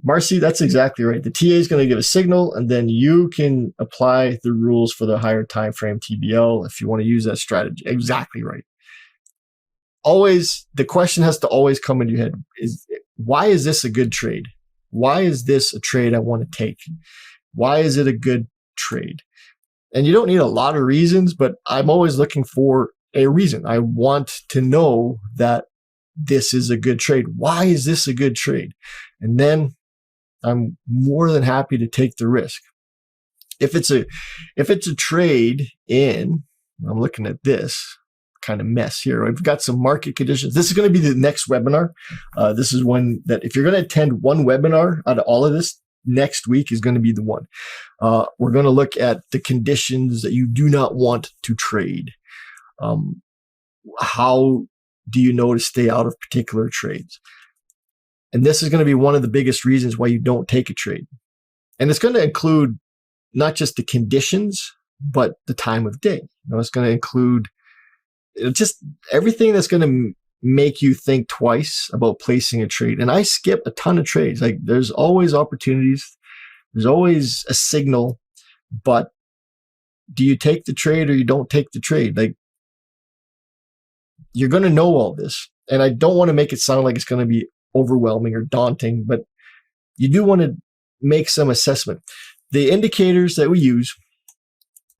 Marcy, that's exactly right. The TA is going to give a signal, and then you can apply the rules for the higher time frame TBL if you want to use that strategy. Exactly right. Always, the question has to always come into your head: why is this a good trade? Why is this a trade I want to take? Why is it a good trade? And you don't need a lot of reasons, but I'm always looking for a reason. I want to know that this is a good trade. Why is this a good trade? And then I'm more than happy to take the risk. If it's a trade in, I'm looking at this kind of mess here. I've got some market conditions. This is going to be the next webinar. This is one that if you're going to attend one webinar out of all of this, next week is going to be the one. We're going to look at the conditions that you do not want to trade. How do you know to stay out of particular trades? And this is going to be one of the biggest reasons why you don't take a trade. And it's going to include not just the conditions, but the time of day. It's going to include just everything that's going to make you think twice about placing a trade. And I skip a ton of trades. Like, there's always opportunities. There's always a signal, but do you take the trade or you don't take the trade? Like, you're going to know all this. And I don't want to make it sound like it's going to be overwhelming or daunting, but you do want to make some assessment. The indicators that we use,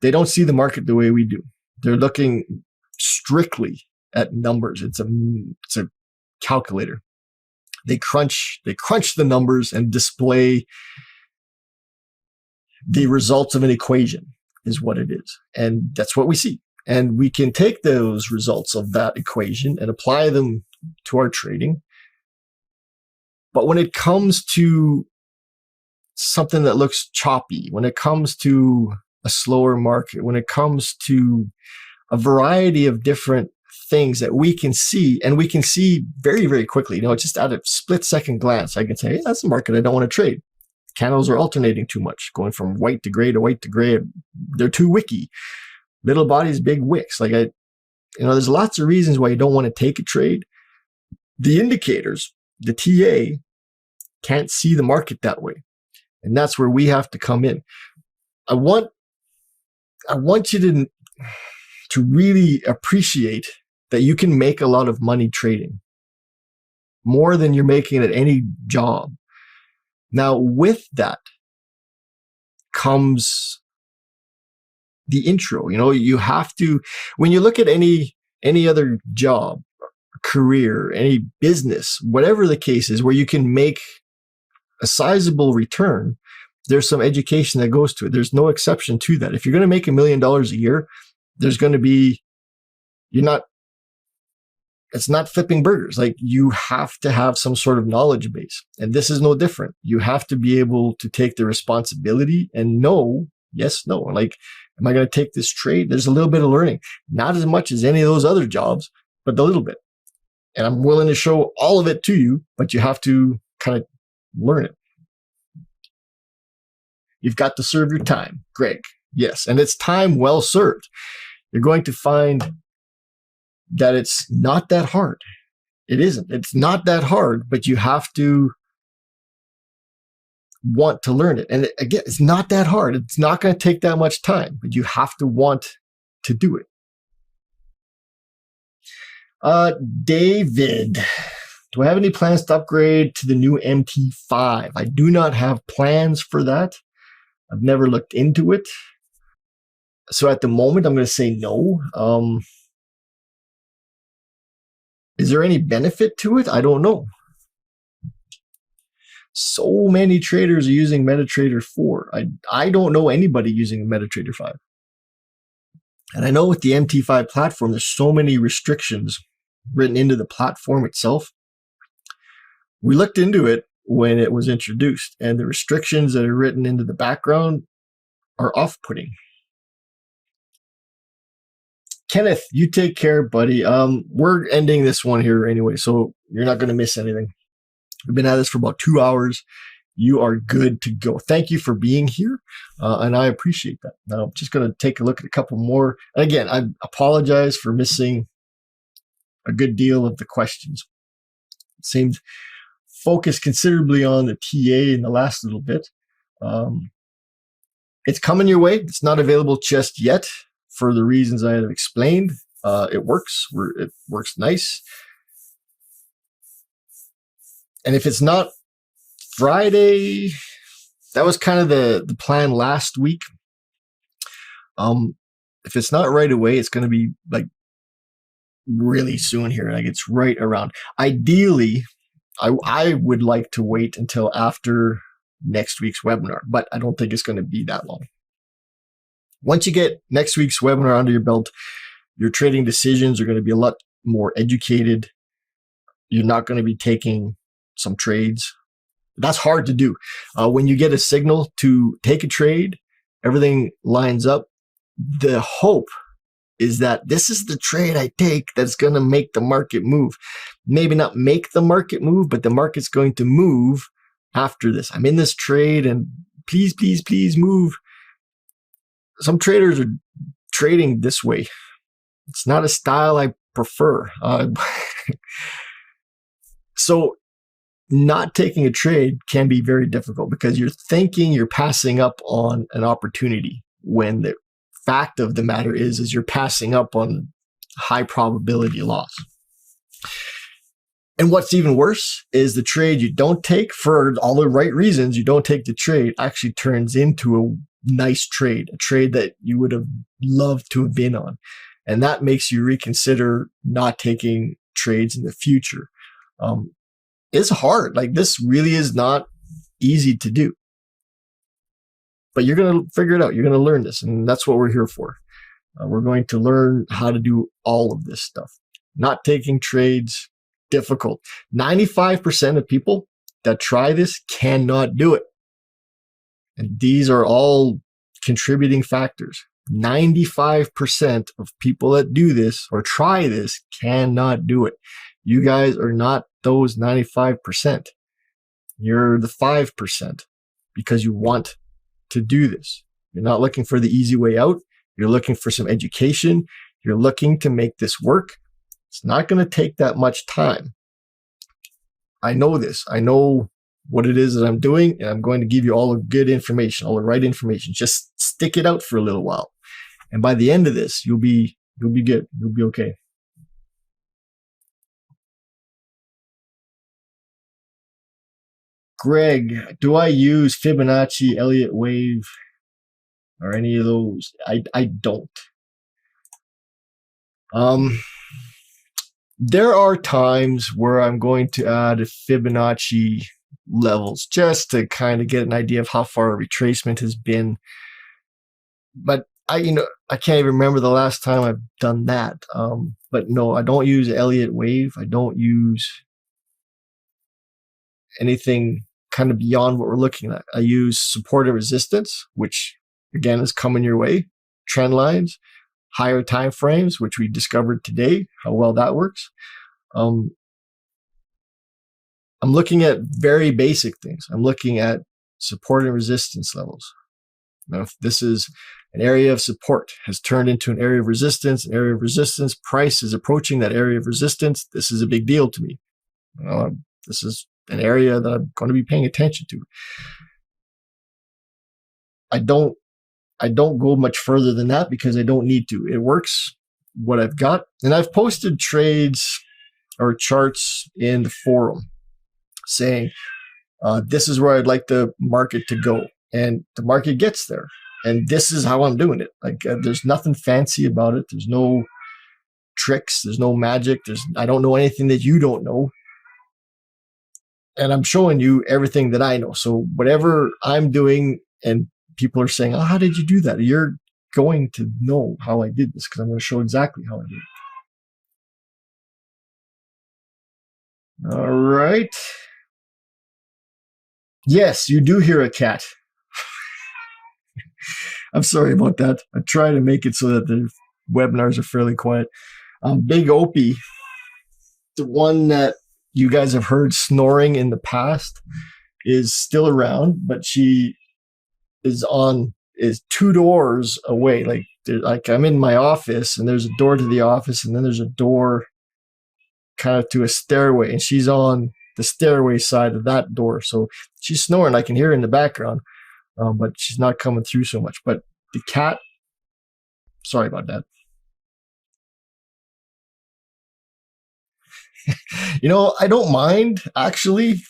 they don't see the market the way we do. They're looking strictly at numbers. It's a calculator. They crunch the numbers and display the results of an equation is what it is. And that's what we see. And we can take those results of that equation and apply them to our trading. But when it comes to something that looks choppy, when it comes to a slower market, when it comes to a variety of different things that we can see, and we can see very, very quickly, just at a split second glance, I can say, hey, that's a market I don't want to trade. Candles are alternating too much, going from white to gray to white to gray. They're too wicky. Little bodies, big wicks. There's lots of reasons why you don't want to take a trade. The indicators, the TA, can't see the market that way. And that's where we have to come in. I want you to really appreciate that you can make a lot of money trading, more than you're making at any job. Now, with that comes the intro. You have to, when you look at any other job, career, any business, whatever the case is, where you can make a sizable return, there's some education that goes to it. There's no exception to that. If you're going to make $1 million a year, there's going to be, it's not flipping burgers. You have to have some sort of knowledge base. And this is no different. You have to be able to take the responsibility and know, yes, no. Am I going to take this trade? There's a little bit of learning, not as much as any of those other jobs, but a little bit. And I'm willing to show all of it to you, but you have to kind of learn it. You've got to serve your time, Greg. Yes. And it's time well served. You're going to find that it's not that hard. It isn't. It's not that hard, but you have to want to learn it. And again, it's not that hard. It's not going to take that much time, but you have to want to do it. David, do I have any plans to upgrade to the new MT5? I do not have plans for that. I've never looked into it. So at the moment, I'm going to say no. Is there any benefit to it? I don't know. So many traders are using MetaTrader 4. I don't know anybody using MetaTrader 5. And I know with the MT5 platform, there's so many restrictions written into the platform itself. We looked into it when it was introduced, and the restrictions that are written into the background are off-putting. Kenneth, you take care, buddy. We're ending this one here anyway, so you're not going to miss anything. We've been at this for about 2 hours. You are good to go. Thank you for being here, and I appreciate that. Now, I'm just going to take a look at a couple more. And again, I apologize for missing a good deal of the questions. It seemed focused considerably on the TA in the last little bit. It's coming your way. It's not available just yet for the reasons I have explained. It works. It works nice. And if it's not Friday, that was kind of the plan last week. If it's not right away, it's going to be really soon here. It's right around. Ideally, I would like to wait until after next week's webinar, but I don't think it's going to be that long. Once you get next week's webinar under your belt, your trading decisions are going to be a lot more educated. You're not going to be taking some trades. That's hard to do. When you get a signal to take a trade, everything lines up. The hope is that this is the trade I take that's going to make the market move. Maybe not make the market move, but the market's going to move after this. I'm in this trade and please, please, please move. Some traders are trading this way. It's not a style I prefer. So not taking a trade can be very difficult because you're thinking you're passing up on an opportunity when the fact of the matter is you're passing up on high probability loss. And what's even worse is the trade you don't take for all the right reasons. You don't take the trade actually turns into a nice trade, a trade that you would have loved to have been on. And that makes you reconsider not taking trades in the future. It's hard. This really is not easy to do. But you're going to figure it out. You're going to learn this. And that's what we're here for. We're going to learn how to do all of this stuff. Not taking trades, difficult. 95% of people that try this cannot do it. And these are all contributing factors. 95% of people that do this or try this cannot do it. You guys are not those 95%. You're the 5%. because you want to do this. You're not looking for the easy way out. You're looking for some education. You're looking to make this work. It's not going to take that much time. I know this. I know what it is that I'm doing, and I'm going to give you all the good information, all the right information. Just stick it out for a little while. And by the end of this, you'll be good. You'll be okay. Greg, do I use Fibonacci, Elliott wave, or any of those? I don't. There are times where I'm going to add Fibonacci levels just to kind of get an idea of how far a retracement has been. But I can't even remember the last time I've done that. But no, I don't use Elliott wave. I don't use anything kind of beyond what we're looking at. I use support and resistance, which again is coming your way, trend lines, higher time frames, which we discovered today, how well that works. I'm looking at very basic things. I'm looking at support and resistance levels. Now, if this is an area of support has turned into an area of resistance, price is approaching that area of resistance, this is a big deal to me. This is an area that I'm going to be paying attention to. I don't go much further than that because I don't need to. It works what I've got. And I've posted trades or charts in the forum saying, this is where I'd like the market to go. And the market gets there. And this is how I'm doing it. Like there's nothing fancy about it. There's no tricks. There's no magic. I don't know anything that you don't know. And I'm showing you everything that I know. So whatever I'm doing and people are saying, oh, how did you do that? You're going to know how I did this because I'm going to show exactly how I did it. All right. Yes, you do hear a cat. I'm sorry about that. I try to make it so that the webinars are fairly quiet. Big Opie, the one that you guys have heard snoring in the past, is still around, but she is 2 doors away. Like I'm in my office and there's a door to the office and then there's a door kind of to a stairway and she's on the stairway side of that door. So she's snoring. I can hear her in the background, but she's not coming through so much. But the cat, sorry about that. I don't mind actually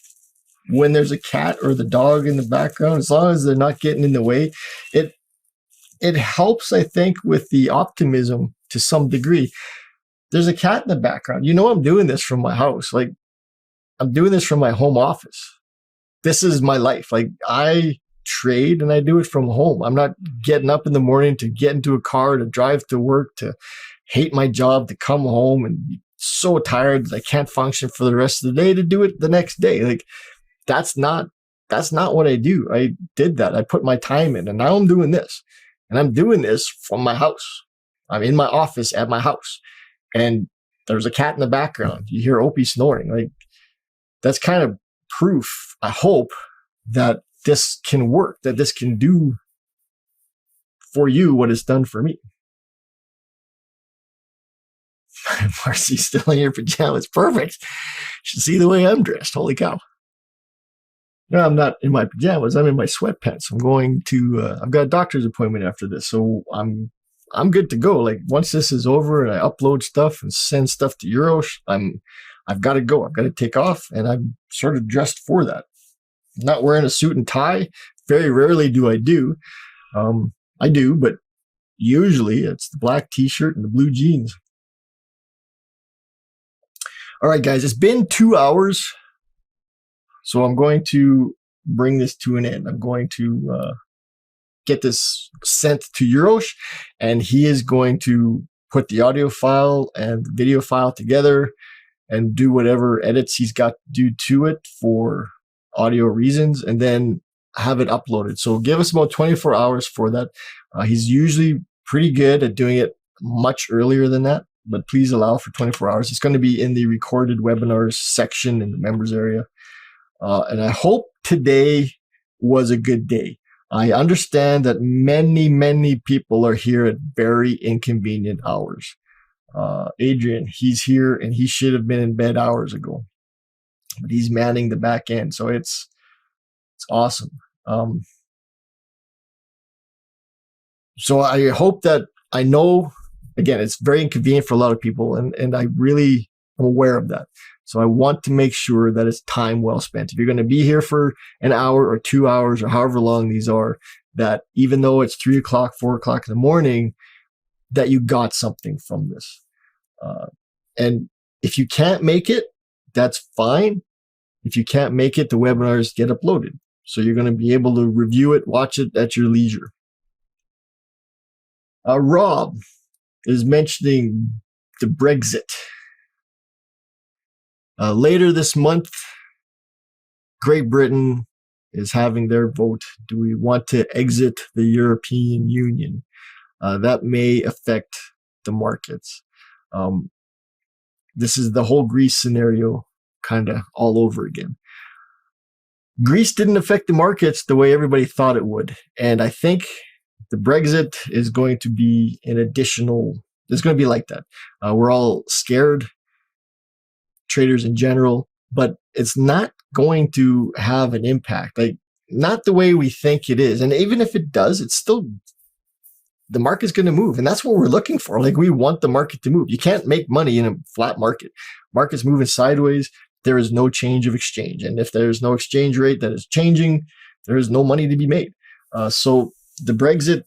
when there's a cat or the dog in the background, as long as they're not getting in the way. It helps, I think, with the optimism to some degree. There's a cat in the background. I'm doing this from my house. Like I'm doing this from my home office. This is my life. Like I trade and I do it from home. I'm not getting up in the morning to get into a car to drive to work, to hate my job, to come home and be so tired that I can't function for the rest of the day to do it the next day. Like that's not what I do. I did that. I put my time in and now I'm doing this. And I'm doing this from my house. I'm in my office at my house. And there's a cat in the background. You hear Opie snoring. Like that's kind of proof, I hope, that this can work, that this can do for you what it's done for me. Marcy's still in your pajamas. Perfect. You should see the way I'm dressed. Holy cow. No, I'm not in my pajamas. I'm in my sweatpants. I'm going to, I've got a doctor's appointment after this. So I'm good to go. Like once this is over and I upload stuff and send stuff to Euros, I've got to go. I've got to take off and I'm sort of dressed for that. I'm not wearing a suit and tie. Very rarely do I do. I do, but usually it's the black t-shirt and the blue jeans. All right, guys, it's been 2 hours. So I'm going to bring this to an end. I'm going to get this sent to Euros, and he is going to put the audio file and the video file together and do whatever edits he's got to do to it for audio reasons, and then have it uploaded. So give us about 24 hours for that. He's usually pretty good at doing it much earlier than that, but please allow for 24 hours. It's going to be in the recorded webinars section in the members area. And I hope today was a good day. I understand that many people are here at very inconvenient hours. Adrian, he's here and he should have been in bed hours ago, but he's manning the back end. So it's awesome. So I hope that, I know, again, it's very inconvenient for a lot of people, and I really am aware of that. So I want to make sure that it's time well spent. If you're going to be here for an hour or 2 hours or however long these are, that even though it's 3 o'clock, 4 o'clock in the morning, that you got something from this. And if you can't make it, that's fine. If you can't make it, the webinars get uploaded. So you're going to be able to review it, watch it at your leisure. Rob is mentioning the Brexit. Later this month, Great Britain is having their vote. Do we want to exit the European Union? That may affect the markets. This is the whole Greece scenario kind of all over again. Greece didn't affect the markets the way everybody thought it would. And I think the Brexit is going to be an additional, it's going to be like that. We're all scared, traders in general, but it's not going to have an impact, like not the way we think it is. And even if it does, it's still, the market's going to move. And that's what we're looking for. Like, we want the market to move. You can't make money in a flat market. Market's moving sideways. There is no change of exchange. And if there's no exchange rate that is changing, there is no money to be made. So the Brexit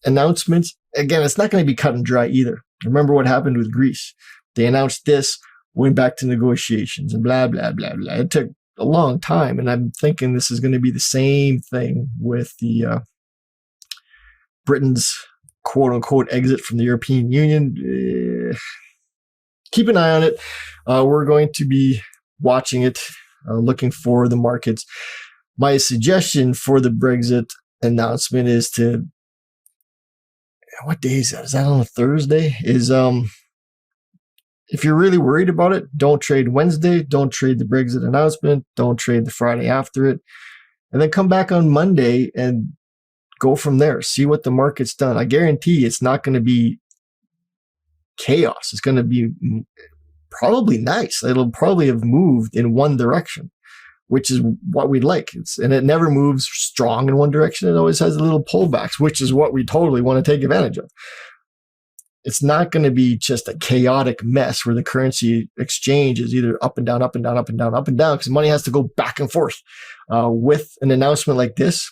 announcements, again, it's not going to be cut and dry either. Remember what happened with Greece. They announced this, went back to negotiations and blah, blah, blah, blah. It took a long time. And I'm thinking this is going to be the same thing with the Britain's quote unquote exit from the European Union. Keep an eye on it. We're going to be watching it, looking for the markets. My suggestion for the Brexit announcement is to, what day is that? Is that on a Thursday? Is if you're really worried about it, don't trade Wednesday, don't trade the Brexit announcement, don't trade the Friday after it, and then come back on Monday and go from there. See what the market's done. I guarantee it's not going to be chaos. It's going to be probably nice. It'll probably have moved in one direction, which is what we'd like. And it never moves strong in one direction. It always has a little pullbacks, which is what we totally want to take advantage of. It's not going to be just a chaotic mess where the currency exchange is either up and down, up and down, up and down, up and down, because money has to go back and forth. With an announcement like this,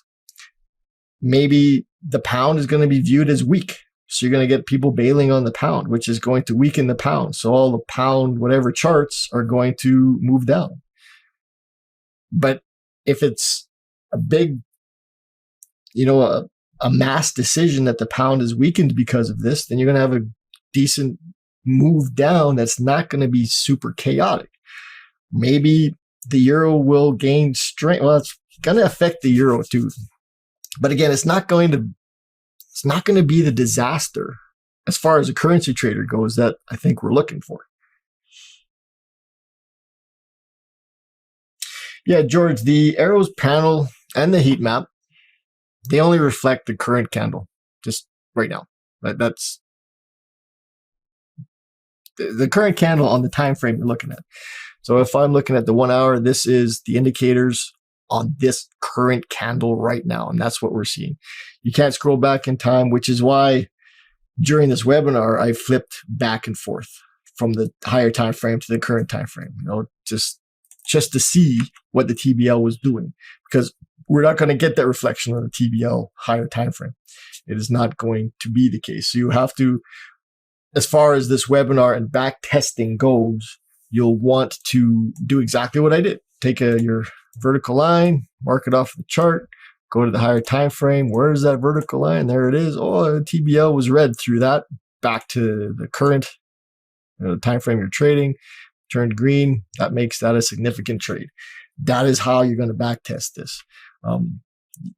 maybe the pound is going to be viewed as weak. So you're going to get people bailing on the pound, which is going to weaken the pound. So all the pound, whatever charts are going to move down. But if it's a big, a mass decision that the pound is weakened because of this, then you're going to have a decent move down that's not going to be super chaotic. Maybe the euro will gain strength. Well, it's going to affect the euro too. But again, it's not going to be the disaster as far as a currency trader goes that I think we're looking for. Yeah, George, the arrows panel and the heat map, they only reflect the current candle just right now. That's the current candle on the time frame you're looking at. So if I'm looking at the 1 hour, this is the indicators on this current candle right now. And that's what we're seeing. You can't scroll back in time, which is why during this webinar, I flipped back and forth from the higher time frame to the current time frame, just to see what the TBL was doing, because we're not going to get that reflection on the TBL higher time frame. It is not going to be the case. So you have to, as far as this webinar and back testing goes, you'll want to do exactly what I did. Take your vertical line, mark it off the chart, go to the higher time frame. Where is that vertical line? There it is. Oh, the TBL was red through that, back to the current time frame you're trading, turned green. That makes that a significant trade. That is how you're going to back test this.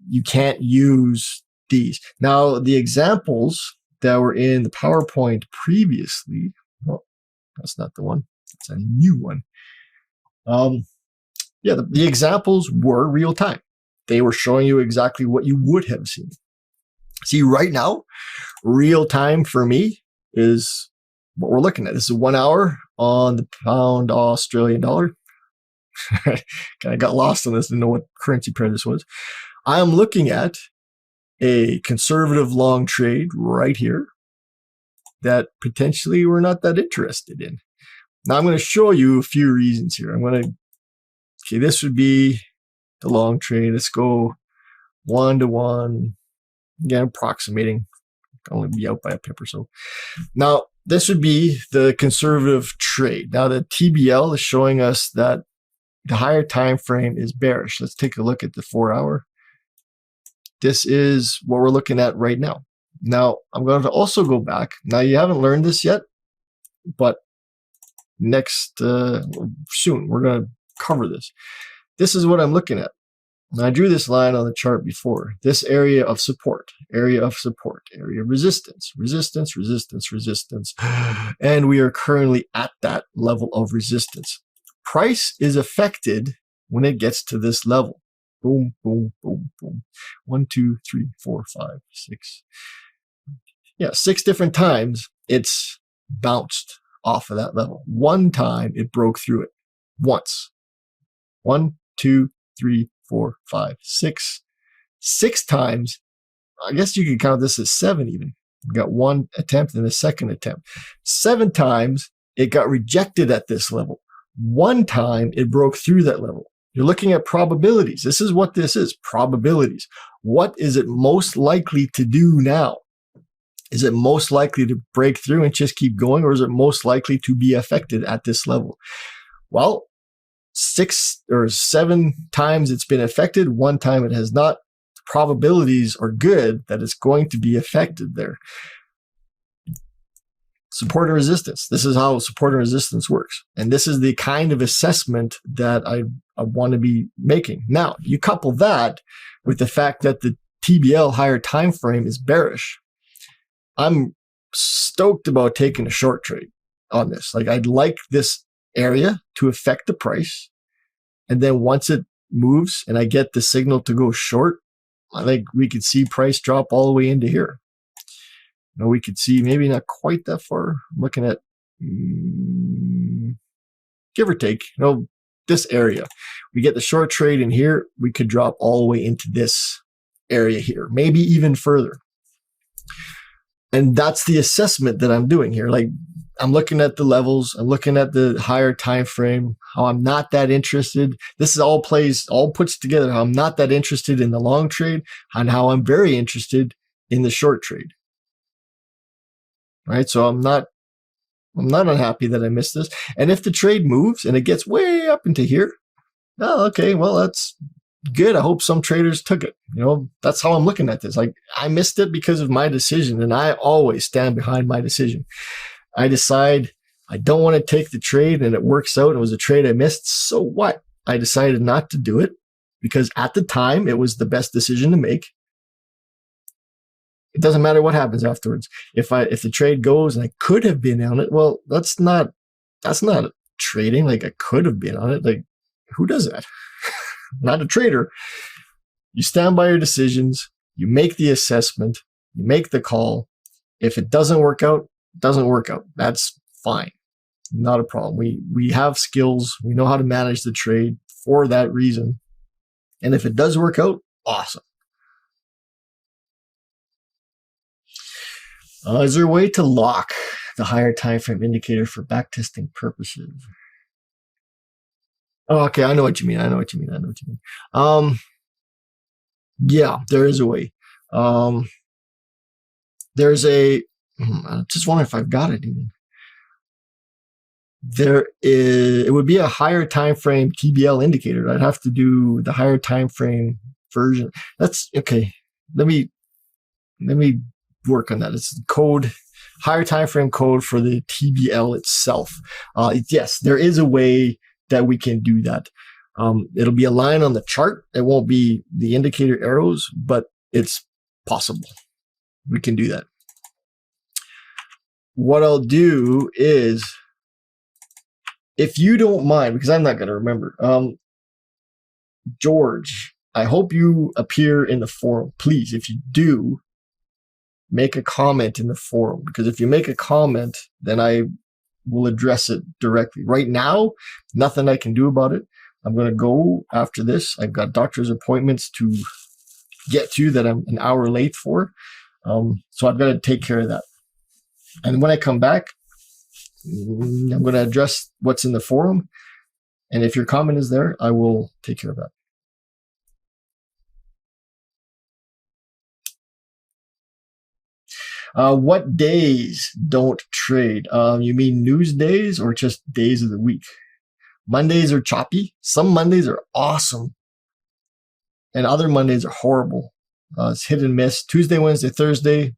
You can't use these. Now, the examples that were in the PowerPoint previously, well, that's not the one. It's a new one. The examples were real time. they were showing you exactly what you would have seen. See, right now, real time for me is what we're looking at. This is 1 hour on the pound Australian dollar. I got lost on this, didn't know what currency pair this was. I am looking at a conservative long trade right here that potentially we're not that interested in. Now I'm going to show you a few reasons here. Okay, this would be the long trade. Let's go 1 to 1. Again, approximating. Can only be out by a pip or so. Now, this would be the conservative trade. Now, the TBL is showing us that the higher time frame is bearish. Let's take a look at the 4 hour. This is what we're looking at right now. Now, I'm going to also go back. Now, you haven't learned this yet, but soon we're going to cover this. This is what I'm looking at. And I drew this line on the chart before. This area of support, area of resistance, resistance, resistance, resistance. And we are currently at that level of resistance. Price is affected when it gets to this level. Boom, boom, boom, boom. 1, 2, 3, 4, 5, 6. Yeah, 6 different times it's bounced off of that level. One time it broke through it. Once. 1, 2, 3, 4, 5, 6. 6 times. I guess you could count this as 7 even. We got 1 attempt and a second attempt. 7 times it got rejected at this level. 1 time it broke through that level. You're looking at probabilities. This is what this is, probabilities. What is it most likely to do now? Is it most likely to break through and just keep going, or is it most likely to be affected at this level? Well, 6 or 7 times it's been affected, 1 time it has not. The probabilities are good that it's going to be affected there. Support and resistance. This is how support and resistance works. And this is the kind of assessment that I want to be making. Now, you couple that with the fact that the TBL higher time frame is bearish. I'm stoked about taking a short trade on this. Like, I'd like this area to affect the price. And then once it moves and I get the signal to go short, I think we could see price drop all the way into here. Now we could see maybe not quite that far. I'm looking at give or take, this area. We get the short trade in here, we could drop all the way into this area here, maybe even further. And that's the assessment that I'm doing here. Like, I'm looking at the levels, I'm looking at the higher time frame, how I'm not that interested. This is all puts together how I'm not that interested in the long trade and how I'm very interested in the short trade. Right? So I'm not unhappy that I missed this. And if the trade moves and it gets way up into here, oh, okay, well, that's good. I hope some traders took it. That's how I'm looking at this. Like, I missed it because of my decision, and I always stand behind my decision. I decide I don't want to take the trade and it works out. It was a trade I missed. So what? I decided not to do it because at the time it was the best decision to make. It doesn't matter what happens afterwards. If the trade goes and I could have been on it, well, that's not trading. Like, I could have been on it. Like, who does that? Not a trader. You stand by your decisions. You make the assessment. You make the call. If it doesn't work out, it doesn't work out. That's fine. Not a problem. We have skills. We know how to manage the trade for that reason. And if it does work out, awesome. Is there a way to lock the higher time frame indicator for backtesting purposes? Oh, okay, I know what you mean. Yeah, there is a way. There's a. I just wonder if I've got it even. It would be a higher time frame TBL indicator. I'd have to do the higher time frame version. That's okay. Let me work on that. It's code, higher time frame code for the TBL itself. Yes, there is a way that we can do that. It'll be a line on the chart. It won't be the indicator arrows, but it's possible. We can do that. What I'll do is, if you don't mind, because I'm not going to remember, George, I hope you appear in the forum. Please, if you do, make a comment in the forum, because if you make a comment, then I will address it directly. Right now, nothing I can do about it. I'm going to go after this. I've got doctor's appointments to get to that I'm an hour late for. So I've got to take care of that. And when I come back, I'm going to address what's in the forum. And if your comment is there, I will take care of that. What days don't trade? You mean news days or just days of the week? Mondays are choppy. Some Mondays are awesome. And other Mondays are horrible. It's hit and miss. Tuesday, Wednesday, Thursday,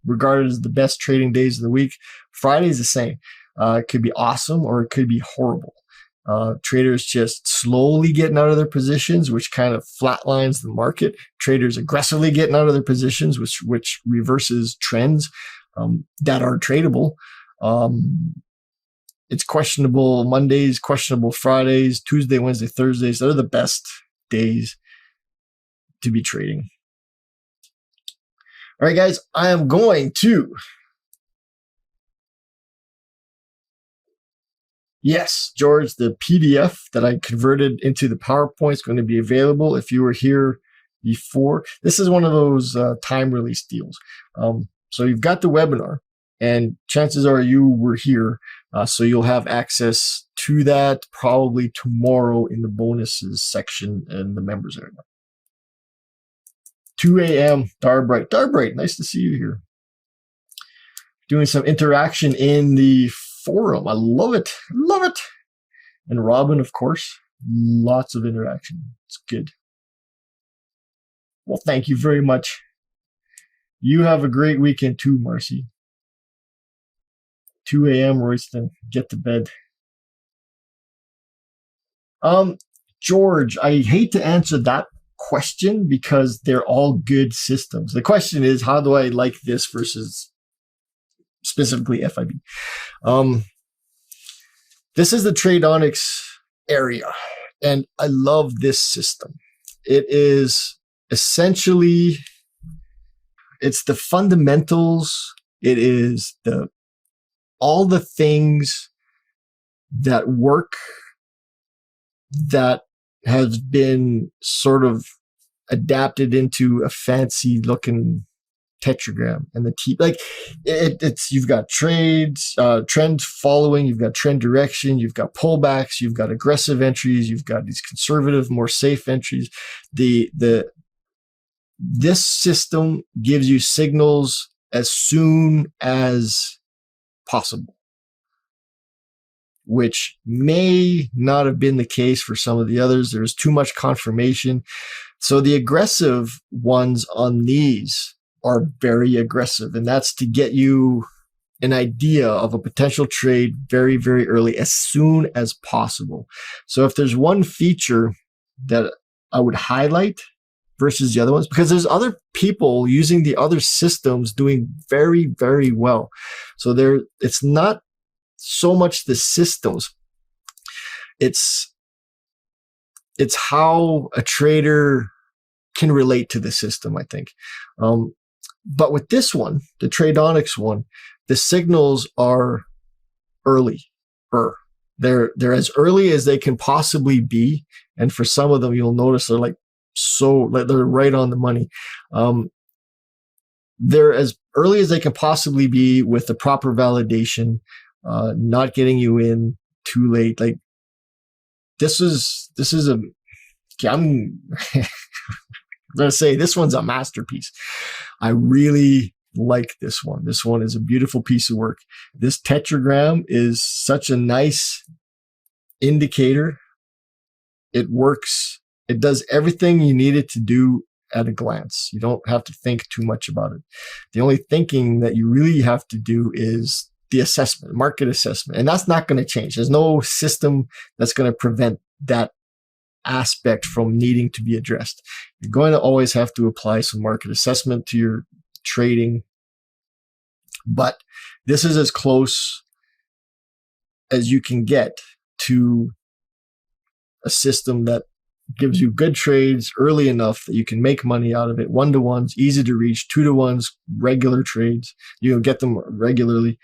regarded as the best trading days of the week. Friday is the same. It could be awesome or it could be horrible. Traders just slowly getting out of their positions, which kind of flatlines the market. Traders aggressively getting out of their positions, which reverses trends that are tradable. It's questionable Mondays, questionable Fridays, Tuesday, Wednesday, Thursdays. They're the best days to be trading. All right, guys, I am going to. Yes, George, the PDF that I converted into the PowerPoint is going to be available if you were here before. This is one of those time release deals. So you've got the webinar, and chances are you were here, so you'll have access to that probably tomorrow in the bonuses section in the members area. 2 a.m. Darbright. Darbright, nice to see you here. Doing some interaction in the forum. I love it. Love it. And Robin, of course, lots of interaction. It's good. Well, thank you very much. You have a great weekend too, Marcy. 2 a.m. Royston, get to bed. George, I hate to answer that question because they're all good systems. The question is, how do I like this versus specifically FIB? This is the Tradeonics area, and I love this system. It is essentially, it's the fundamentals. It is all the things that work that has been sort of adapted into a fancy looking tetragram, and the it's you've got trades, trend following, you've got trend direction, you've got pullbacks, you've got aggressive entries, you've got these conservative, more safe entries. This system gives you signals as soon as possible, which may not have been the case for some of the others. There's too much confirmation. So the aggressive ones on these are very aggressive, and that's to get you an idea of a potential trade very, very early, as soon as possible. So if there's one feature that I would highlight versus the other ones, because there's other people using the other systems doing very, very well. So it's not so much the systems. It's how a trader can relate to the system, I think. But with this one, the Tradeonics one, the signals are early. They're as early as they can possibly be. And for some of them, you'll notice they're they're right on the money. They're as early as they can possibly be with the proper validation, not getting you in too late. Like I'm going to say this one's a masterpiece. I really like this one. This one is a beautiful piece of work. This tetragram is such a nice indicator. It works. It does everything you need it to do at a glance. You don't have to think too much about it. The only thinking that you really have to do is the assessment, market assessment. And that's not going to change. There's no system that's going to prevent that aspect from needing to be addressed. You're going to always have to apply some market assessment to your trading, but this is as close as you can get to a system that gives you good trades early enough that you can make money out of it. 1-to-1s, easy to reach. 2-to-1s, regular trades. You can get them regularly.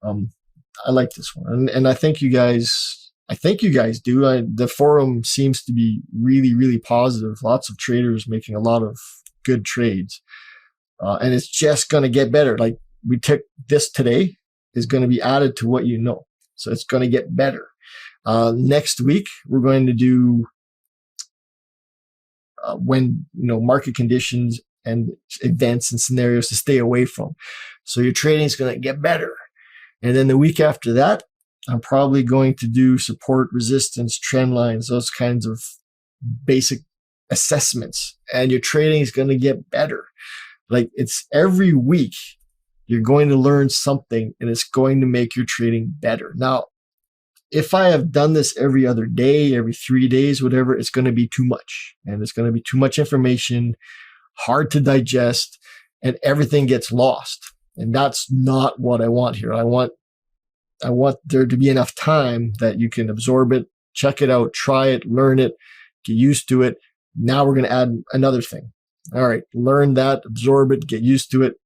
I like this one, and I think you guys do. The forum seems to be really, really positive. Lots of traders making a lot of good trades, and it's just going to get better. Like we took this today is going to be added to what you know, so it's going to get better. Next week we're going to do when market conditions and events and scenarios to stay away from. So your trading is going to get better. And then the week after that, I'm probably going to do support, resistance, trend lines, those kinds of basic assessments. And your trading is going to get better. Like it's every week you're going to learn something and it's going to make your trading better. Now, if I have done this every other day, every 3 days, whatever, it's going to be too much. And it's going to be too much information, hard to digest, and everything gets lost. And that's not what I want here. I want there to be enough time that you can absorb it, check it out, try it, learn it, get used to it. Now we're going to add another thing. All right, learn that, absorb it, get used to it.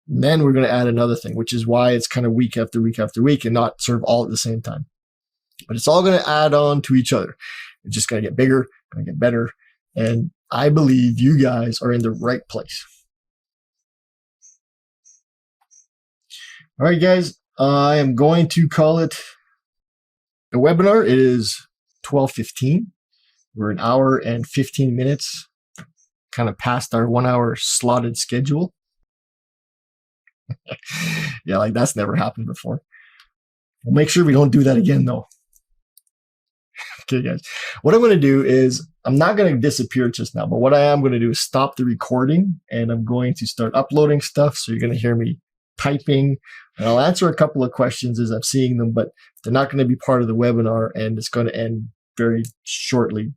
And then we're going to add another thing, which is why it's kind of week after week after week and not sort of all at the same time. But it's all going to add on to each other. It's just going to get bigger, going to get better. And I believe you guys are in the right place. All right, guys, I am going to call it a webinar. It is 12:15. We're an hour and 15 minutes, kind of past our 1 hour slotted schedule. Yeah, like that's never happened before. We'll make sure we don't do that again, though. Okay, guys. What I'm going to do is I'm not going to disappear just now, but what I am going to do is stop the recording, and I'm going to start uploading stuff. So you're going to hear me typing, and I'll answer a couple of questions as I'm seeing them, but they're not going to be part of the webinar, and it's going to end very shortly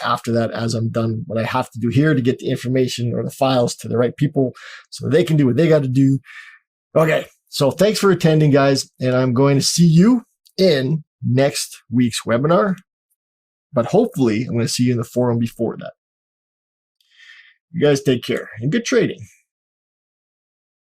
after that as I'm done what I have to do here to get the information or the files to the right people so they can do what they got to do. Okay, so thanks for attending, guys, and I'm going to see you in next week's webinar, but hopefully I'm going to see you in the forum before that. You guys take care and good trading.